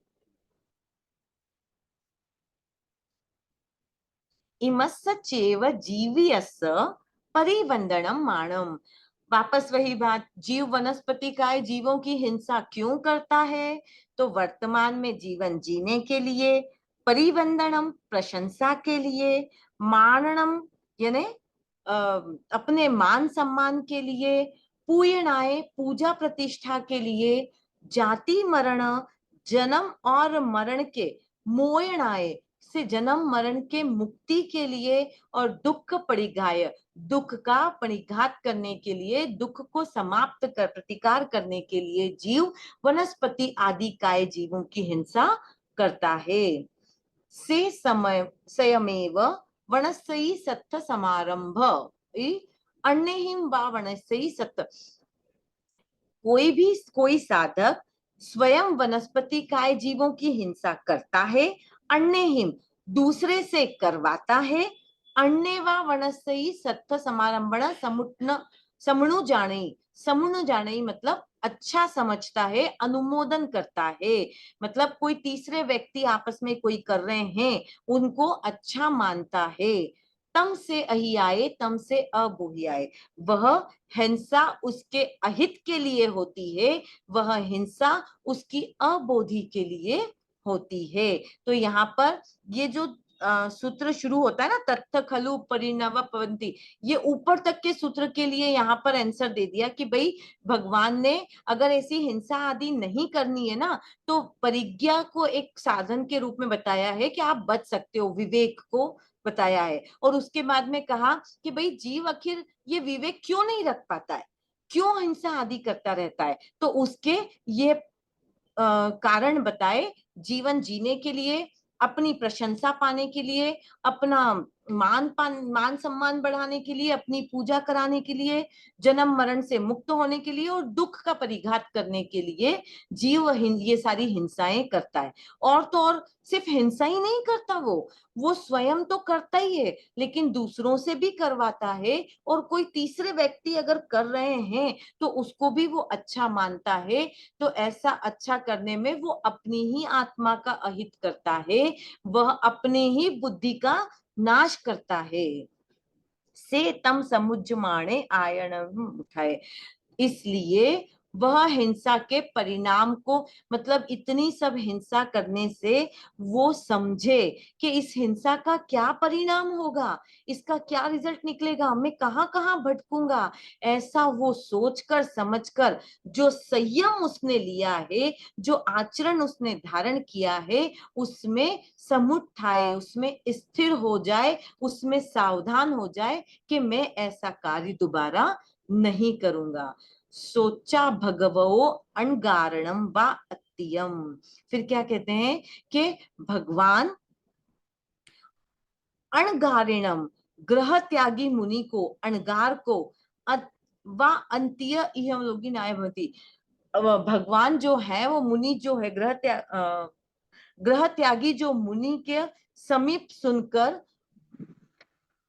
Speaker 5: इमस्स चेव जीवियस्स परिवंदनम माणम। वापस वही बात, जीव वनस्पति काय जीवों की हिंसा क्यों करता है? तो वर्तमान में जीवन जीने के लिए, परिवंदनम प्रशंसा के लिए, माननम यानी अपने मान सम्मान के लिए, पूयणाए पूजा प्रतिष्ठा के लिए, जाति मरण जन्म और मरण के मोयणाए से जन्म मरण के मुक्ति के लिए, और दुख परिघाय दुख का परिघात करने के लिए, दुख को समाप्त कर प्रतिकार करने के लिए जीव वनस्पति आदि काय जीवों की हिंसा करता है। से समय स्वयमेव वनस्यि सत्थ समारंभ अन्यहिम वा वनस्यि सत्थ। कोई साधक स्वयं वनस्पति काय जीवों की हिंसा करता है, अन्यहिम दूसरे से करवाता है, अन्य वा वनस्यि सत्थ समारंभण समणु जाने मतलब अच्छा समझता है, अनुमोदन करता है, मतलब कोई तीसरे व्यक्ति आपस में कोई कर रहे हैं उनको अच्छा मानता है, तम से अहियाए तम से अबोहियाए। वह हिंसा उसके अहित के लिए होती है, वह हिंसा उसकी अबोधि के लिए होती है। तो यहाँ पर ये जो सूत्र शुरू होता है ना, तत्थ खलु परिणव पवंती, ये ऊपर तक के सूत्र के लिए यहाँ पर आंसर दे दिया कि भाई भगवान ने अगर ऐसी हिंसा आदि नहीं करनी है ना, तो परिज्ञा को एक साधन के रूप में बताया है कि आप बच सकते हो, विवेक को बताया है। और उसके बाद में कहा कि भाई जीव आखिर ये विवेक क्यों नहीं रख पाता है, क्यों हिंसा आदि करता रहता है, तो उसके ये कारण बताए। जीवन जीने के लिए, अपनी प्रशंसा पाने के लिए, अपना मान सम्मान बढ़ाने के लिए, अपनी पूजा कराने के लिए, जन्म मरण से मुक्त होने के लिए और दुख का परिघात करने के लिए जीव ये सारी हिंसाएं करता है। और तो और सिर्फ हिंसा ही नहीं करता, वो स्वयं तो करता ही है, लेकिन दूसरों से भी करवाता है। और कोई तीसरे व्यक्ति अगर कर रहे हैं तो उसको भी वो अच्छा मानता है। तो ऐसा अच्छा करने में वो अपनी ही आत्मा का अहित करता है, वह अपने ही बुद्धि का नाश करता है। से तम समुज्जमाणे आयणम उठाए, इसलिए वह हिंसा के परिणाम को, मतलब इतनी सब हिंसा करने से वो समझे कि इस हिंसा का क्या परिणाम होगा, इसका क्या रिजल्ट निकलेगा, मैं कहाँ कहाँ भटकूंगा, ऐसा वो सोचकर समझकर जो संयम उसने लिया है, जो आचरण उसने धारण किया है, उसमें समुठाए, उसमें स्थिर हो जाए, उसमें सावधान हो जाए कि मैं ऐसा कार्य दोबारा नहीं करूंगा। सोचा भगवो अणगारणम व अत्यम। फिर क्या कहते हैं कि भगवान अणगारिणम, ग्रह त्यागी मुनि को, अणगार को, व अंत्य इह योगी नाय भवति, भगवान जो है वो मुनि जो है, ग्रह त्यागी जो मुनि के समीप सुनकर,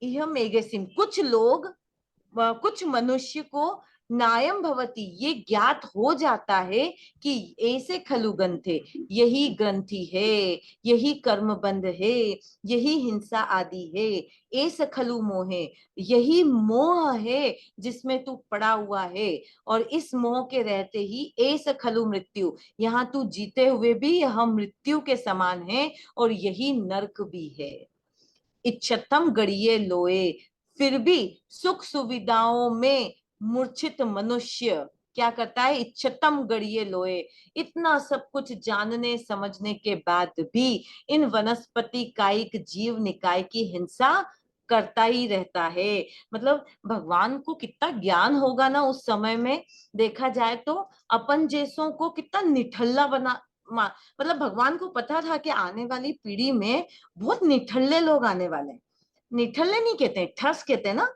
Speaker 5: यह मेघसिम, कुछ लोग, कुछ मनुष्य को नायम भवती, ये ज्ञात हो जाता है कि ऐसे खलु ग्रंथे, यही ग्रंथि है, यही कर्म बंध है, यही हिंसा आदि है। ऐस खलु मोहे, यही मोह है जिसमें तू पड़ा हुआ है। और इस मोह के रहते ही ऐस खलु मृत्यु, यहाँ तू जीते हुए भी यह मृत्यु के समान है और यही नरक भी है। इच्छतम गड़िए लोए, फिर भी सुख सुविधाओं में मूर्छित मनुष्य क्या करता है, इच्छतम गड़िए लोए, इतना सब कुछ जानने समझने के बाद भी इन वनस्पति कायिक जीव निकाय की हिंसा करता ही रहता है। मतलब भगवान को कितना ज्ञान होगा ना उस समय में, देखा जाए तो अपन जैसों को कितना निठल्ला बना, मतलब भगवान को पता था कि आने वाली पीढ़ी में बहुत निठल्ले लोग आने वाले हैं। निठल्ले नहीं कहते हैं, ठस कहते हैं ना,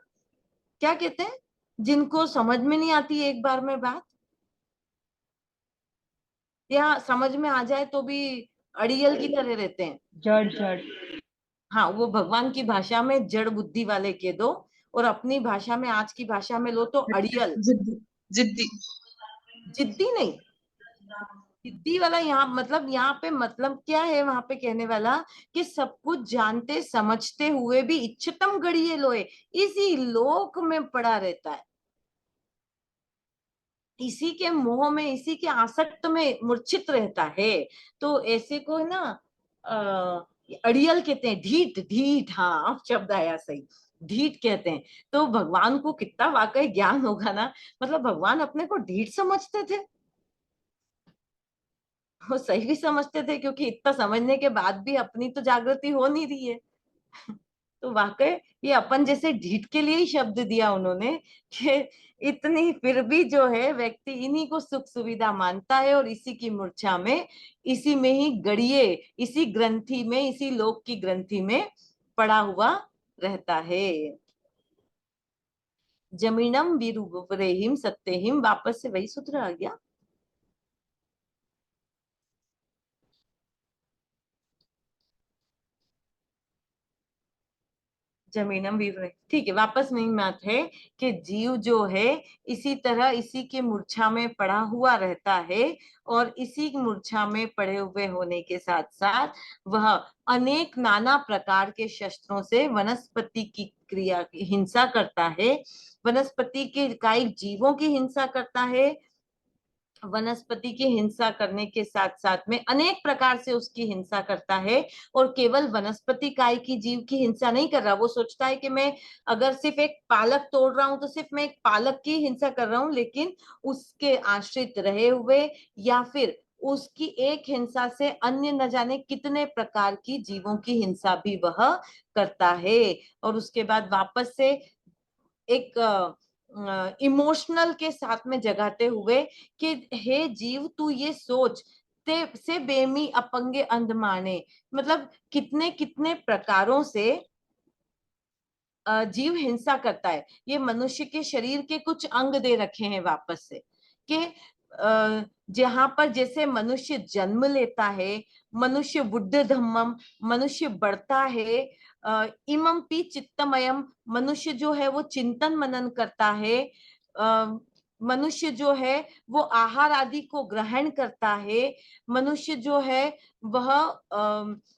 Speaker 5: क्या कहते हैं, जिनको समझ में नहीं आती एक बार में बात, या समझ में आ जाए तो भी अड़ियल की तरह रहते हैं।
Speaker 7: जड़ जड़।
Speaker 5: हाँ, वो भगवान की भाषा में जड़ बुद्धि वाले कह दो, और अपनी भाषा में, आज की भाषा में लो तो अड़ियल।
Speaker 8: जिद्दी जिद्दी।
Speaker 5: जिद्दी नहीं, जिद्दी वाला यहाँ मतलब, यहाँ पे मतलब क्या है वहां पे कहने वाला, कि सब कुछ जानते समझते हुए भी इच्छतम गड़िए लोए, इसी लोक में पड़ा रहता है, इसी के मोह में, इसी के आसक्त में मूर्छित रहता है। तो ऐसे को ना अड़ियल कहते हैं, ढीठ ढीठ, हाँ शब्द आया सही, ढीठ कहते हैं। तो भगवान को कितना वाकई ज्ञान होगा ना, मतलब भगवान अपने को ढीठ समझते थे, वो सही भी समझते थे, क्योंकि इतना समझने के बाद भी अपनी तो जागृति हो नहीं रही है। तो वाकई ये अपन जैसे ढीठ के लिए ही शब्द दिया उन्होंने, कि इतनी फिर भी जो है व्यक्ति इन्हीं को सुख सुविधा मानता है और इसी की मूर्छा में, इसी में ही गड़िए, इसी ग्रंथि में, इसी लोक की ग्रंथि में पड़ा हुआ रहता है। जमीनम विरुवरेहिम सत्यहिम, वापस से वही सूत्र आ गया। जमीनम विवरण, ठीक है। वापस में बात है कि जीव जो है इसी तरह इसी के मूर्छा में पड़ा हुआ रहता है, और इसी मूर्छा में पड़े हुए होने के साथ साथ वह अनेक नाना प्रकार के शस्त्रों से वनस्पति की क्रिया की हिंसा करता है, वनस्पति के कायिक जीवों की हिंसा करता है। वनस्पति की हिंसा करने के साथ साथ में अनेक प्रकार से उसकी हिंसा करता है, और केवल वनस्पति काय की जीव की हिंसा नहीं कर रहा। वो सोचता है कि मैं अगर सिर्फ एक पालक तोड़ रहा हूं तो सिर्फ मैं एक पालक की हिंसा कर रहा हूं, लेकिन उसके आश्रित रहे हुए या फिर उसकी एक हिंसा से अन्य न जाने कितने प्रकार की जीवों की हिंसा भी वह करता है। और उसके बाद वापस से एक इमोशनल के साथ में जगाते हुए कि हे जीव तू ये सोच, ते से बेमी अपंगे अंध माने, मतलब कितने कितने प्रकारों से जीव हिंसा करता है। ये मनुष्य के शरीर के कुछ अंग दे रखे हैं वापस से कि जहां पर जैसे मनुष्य जन्म लेता है, मनुष्य बुद्ध धम्मम, मनुष्य बढ़ता है, इमम पी चित्तमयम, मनुष्य जो है वो चिंतन मनन करता है, मनुष्य जो है वो आहार आदि को ग्रहण करता है, मनुष्य जो है वह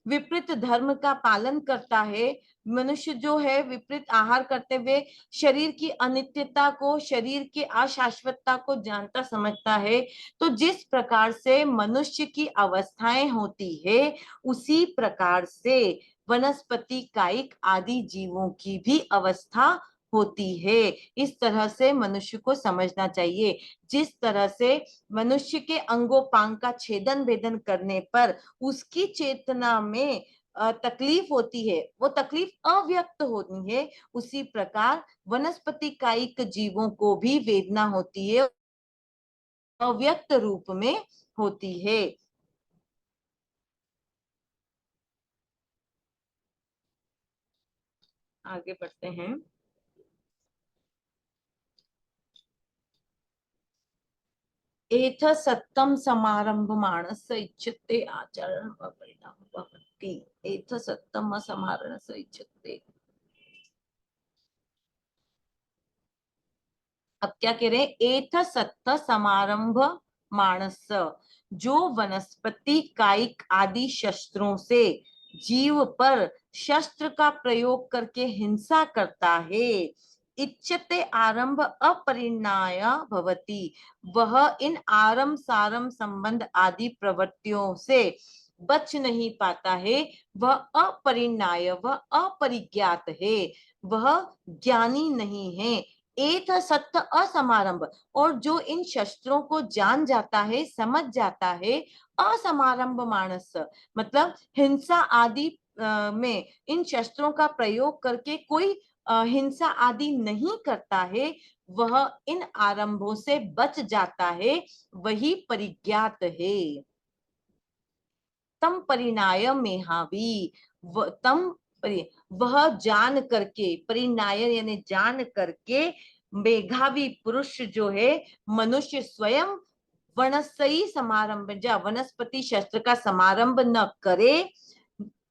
Speaker 5: विपरीत धर्म का पालन करता है, मनुष्य जो है विपरीत आहार करते हुए शरीर की अनित्यता को, शरीर की अशाश्वतता को जानता समझता है। तो जिस प्रकार से मनुष्य की अवस्थाएं होती है, उसी प्रकार से वनस्पति कायिक आदि जीवों की भी अवस्था होती है। इस तरह से मनुष्य को समझना चाहिए। जिस तरह से मनुष्य के अंगोपांग का छेदन भेदन करने पर उसकी चेतना में तकलीफ होती है, वो तकलीफ अव्यक्त होती है, उसी प्रकार वनस्पति कायिक जीवों को भी वेदना होती है, अव्यक्त रूप में होती है। आगे बढ़ते हैं। एथ सत्तम समारंभ मानस इच्छते आचरण परिणाम भवति। एथ सत्तम समारण इच्छते। अब क्या कह रहे हैं? एथ सत्त समारंभ मानस, जो वनस्पति कायिक आदि शस्त्रों से जीव पर शस्त्र का प्रयोग करके हिंसा करता है, इच्छते आरंभ अपरिणाय भवति, वह इन आरंभ सारंभ संबंध आदि प्रवृत्तियों से बच नहीं पाता है। वह अपरिणाय, वह अपरिज्ञात है, वह ज्ञानी नहीं है। एथ सत्य असमारंभ, और जो इन शस्त्रों को जान जाता है, समझ जाता है, असमारंभ मानस, मतलब हिंसा आदि में इन शस्त्रों का प्रयोग करके कोई हिंसा आदि नहीं करता है, वह इन आरंभों से बच जाता है, वही परिज्ञात है। तम परिणाय मेहावी, तम वह जान करके, परिणाय यानी जान करके, मेघावी पुरुष जो है मनुष्य स्वयं वनस्पति समारंभ, जा वनस्पति शस्त्र का समारंभ न करे,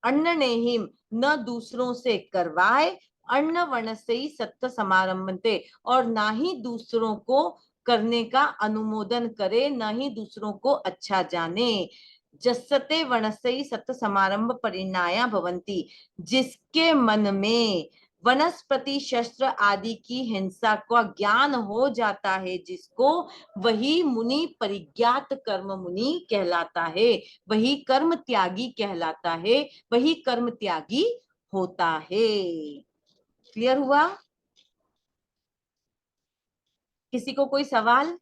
Speaker 5: अन्न ने ही न दूसरों से करवाए, अन्न वनस्पति सत्य समारंभते, और ना ही दूसरों को करने का अनुमोदन करे, न ही दूसरों को अच्छा जाने। जस्सते वनस्पति सत्य समारंभ परिणाया भवंती, जिसके मन में वनस्पति शस्त्र आदि की हिंसा का ज्ञान हो जाता है, जिसको, वही मुनि परिज्ञात कर्म मुनि कहलाता है, वही कर्म त्यागी कहलाता है, वही कर्म त्यागी होता है। क्लियर हुआ? किसी को कोई सवाल?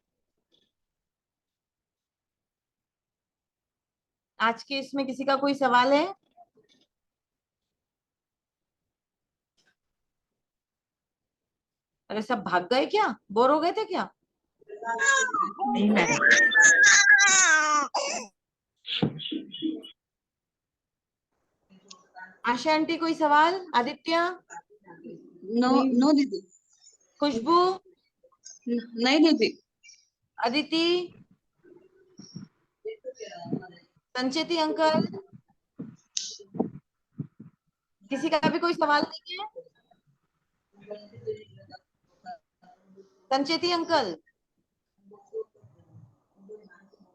Speaker 5: आज के इसमें किसी का कोई सवाल है? अरे सब भाग गए क्या? बोर हो गए थे क्या?
Speaker 7: नहीं मैडम।
Speaker 5: आशा आंटी कोई सवाल? आदित्य?
Speaker 8: नो नो दीदी।
Speaker 5: खुशबू?
Speaker 8: नहीं दीदी।
Speaker 5: अदिति? संचेती अंकल? किसी का भी कोई सवाल नहीं है? संचेती अंकल।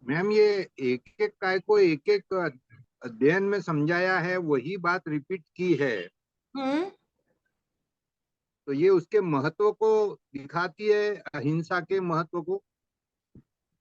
Speaker 3: मैम ये एक एक काय को एक एक अध्ययन में समझाया है, वही बात रिपीट की है, तो ये उसके महत्व को दिखाती है, अहिंसा के महत्व को।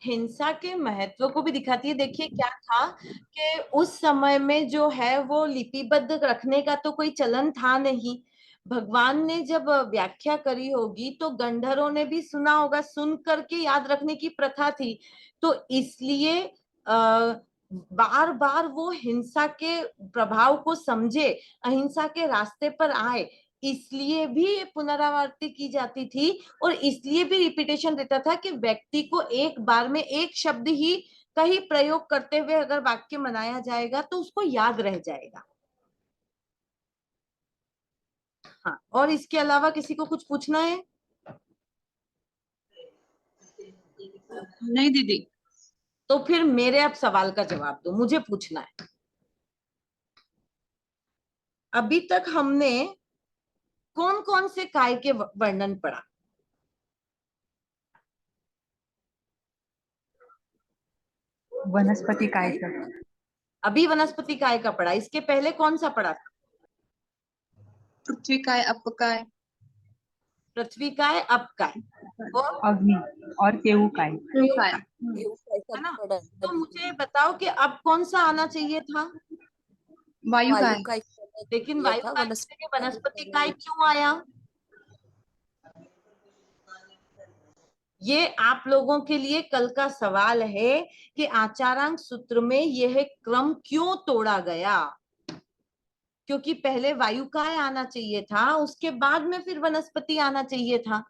Speaker 5: हिंसा के महत्व को भी दिखाती है। देखिए क्या था कि उस समय में जो है वो लिपिबद्ध रखने का तो कोई चलन था नहीं। भगवान ने जब व्याख्या करी होगी तो गंधर्वों ने भी सुना होगा, सुन करके याद रखने की प्रथा थी, तो इसलिए बार बार वो हिंसा के प्रभाव को समझे, अहिंसा के रास्ते पर आए, इसलिए भी ये पुनरावृत्ति की जाती थी। और इसलिए भी रिपीटेशन देता था कि व्यक्ति को एक बार में एक शब्द ही का ही प्रयोग करते हुए अगर वाक्य बनाया जाएगा तो उसको याद रह जाएगा। हाँ, और इसके अलावा किसी को कुछ पूछना है?
Speaker 8: नहीं दीदी।
Speaker 5: तो फिर मेरे अब सवाल का जवाब दो, मुझे पूछना है। अभी तक हमने कौन कौन से काय के वर्णन पढ़ा?
Speaker 7: वनस्पति काय का।
Speaker 5: अभी वनस्पति काय का पढ़ा, इसके पहले कौन सा पढ़ा था?
Speaker 8: पृथ्वी काय, अप काय।
Speaker 5: पृथ्वी काय, अप काय और
Speaker 7: अग्नि और तेऊ काय।
Speaker 8: तेऊ काय।
Speaker 5: है ना? तो मुझे बताओ कि अब कौन सा आना चाहिए था?
Speaker 8: वायु काय।
Speaker 5: लेकिन वायु काय की जगह वनस्पति काय क्यों आया? ये आप लोगों के लिए कल का सवाल है कि आचारांक सूत्र में यह क्रम क्यों तोड़ा गया, क्योंकि पहले वायु काय आना चाहिए था, उसके बाद में फिर वनस्पति आना चाहिए था।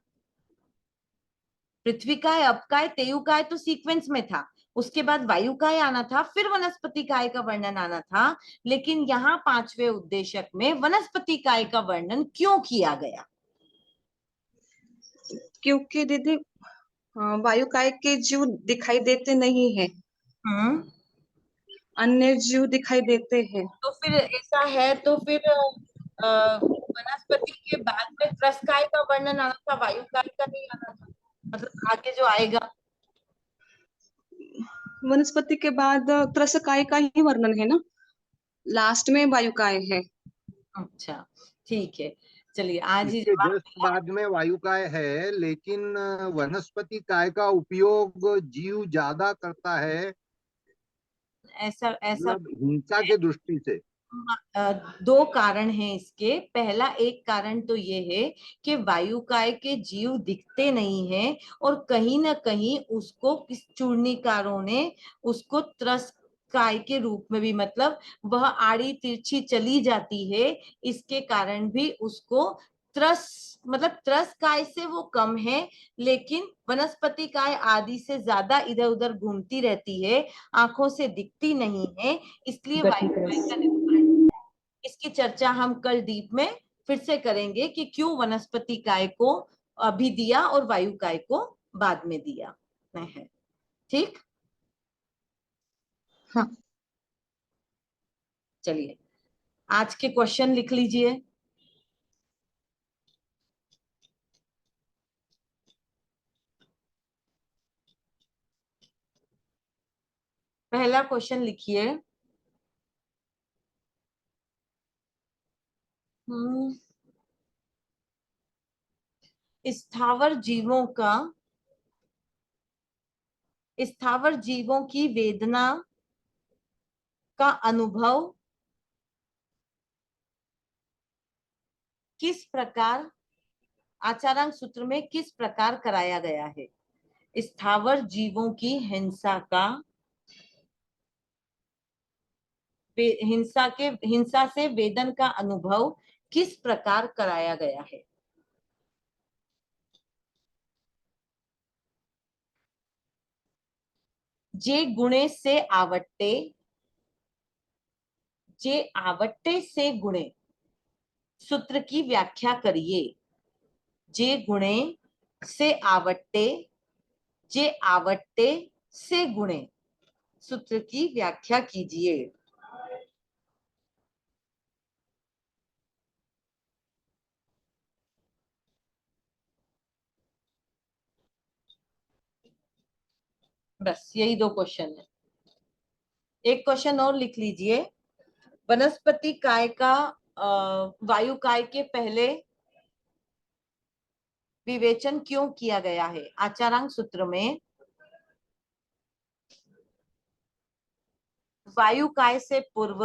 Speaker 5: पृथ्वी काय, अप काय, तेयु काय तो सीक्वेंस में था, उसके बाद वायु काय आना था, फिर वनस्पति काय का वर्णन आना था। लेकिन यहाँ पांचवें उद्देशक में वनस्पति काय का वर्णन क्यों किया गया?
Speaker 8: क्योंकि दीदी वायु काय के जीव दिखाई देते नहीं है, अन्य जीव दिखाई देते हैं।
Speaker 5: तो फिर ऐसा है तो फिर वनस्पति के बाद में त्रस काय का वर्णन आना था, वायु काय का नहीं आना था? मतलब आगे जो आएगा
Speaker 8: वनस्पति के बाद त्रस काय का ही वर्णन है ना, लास्ट में वायु काय है।
Speaker 5: अच्छा ठीक है, चलिए आज ही
Speaker 3: इसके
Speaker 5: जवाब
Speaker 3: जस्ट बाद में वायु काय है, लेकिन वनस्पति काय का उपयोग जीव ज्यादा करता है,
Speaker 5: ऐसा
Speaker 3: मतलब हिंसा के दृष्टि से।
Speaker 5: दो कारण हैं इसके। पहला एक कारण तो ये है कि वायु काय के जीव दिखते नहीं हैं और कहीं ना कहीं उसको किस चूर्णीकारों ने उसको त्रस काय के रूप में भी, मतलब वह आड़ी तिरछी चली जाती है, इसके कारण भी उसको त्रस, मतलब त्रस काय से वो कम है, लेकिन वनस्पति काय आदि से ज्यादा इधर उधर घूमती रहती है, आंखों से दिखती नहीं है, इसलिए वायु काय का निरूपण। इसकी चर्चा हम कल डीप में फिर से करेंगे कि क्यों वनस्पति काय को अभी दिया और वायु काय को बाद में दिया है। ठीक,
Speaker 8: हाँ।
Speaker 5: चलिए आज के क्वेश्चन लिख लीजिए। पहला क्वेश्चन लिखिए, स्थावर जीवों की वेदना का अनुभव किस प्रकार आचारांक सूत्र में किस प्रकार कराया गया है? स्थावर जीवों की हिंसा से वेदन का अनुभव किस प्रकार कराया गया है? जे गुणे से आवट्टे से गुणे सूत्र की व्याख्या करिए। जे गुणे से आवट्टे से गुणे सूत्र की व्याख्या कीजिए। बस यही 2 क्वेश्चन है। एक क्वेश्चन और लिख लीजिए, वनस्पति काय का वायु काय के पहले विवेचन क्यों किया गया है? आचारांक सूत्र में वायु काय से पूर्व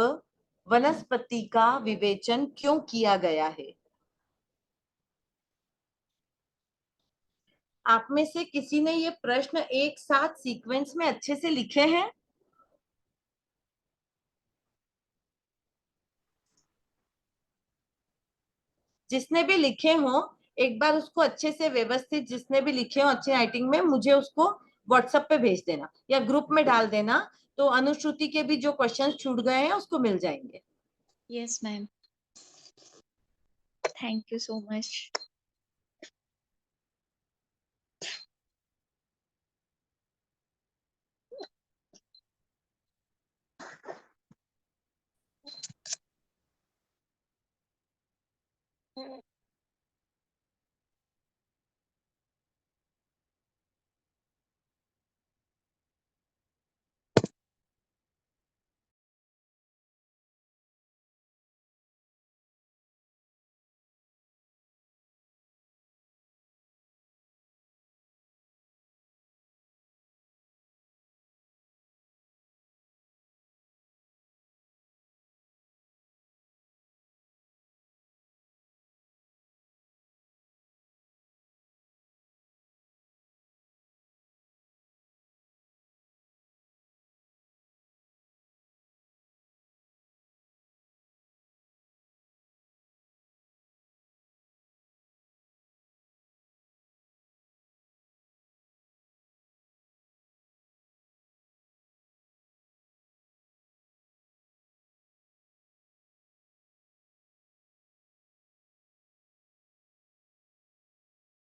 Speaker 5: वनस्पति का विवेचन क्यों किया गया है? आप में से किसी ने ये प्रश्न एक साथ सीक्वेंस में अच्छे से लिखे हैं? जिसने भी लिखे हो एक बार उसको अच्छे से व्यवस्थित, जिसने भी लिखे हो अच्छी राइटिंग में, मुझे उसको व्हाट्सएप पे भेज देना या ग्रुप में डाल देना, तो अनुश्रुति के भी जो क्वेश्चंस छूट गए हैं उसको मिल जाएंगे।
Speaker 6: Yes ma'am, thank you so much.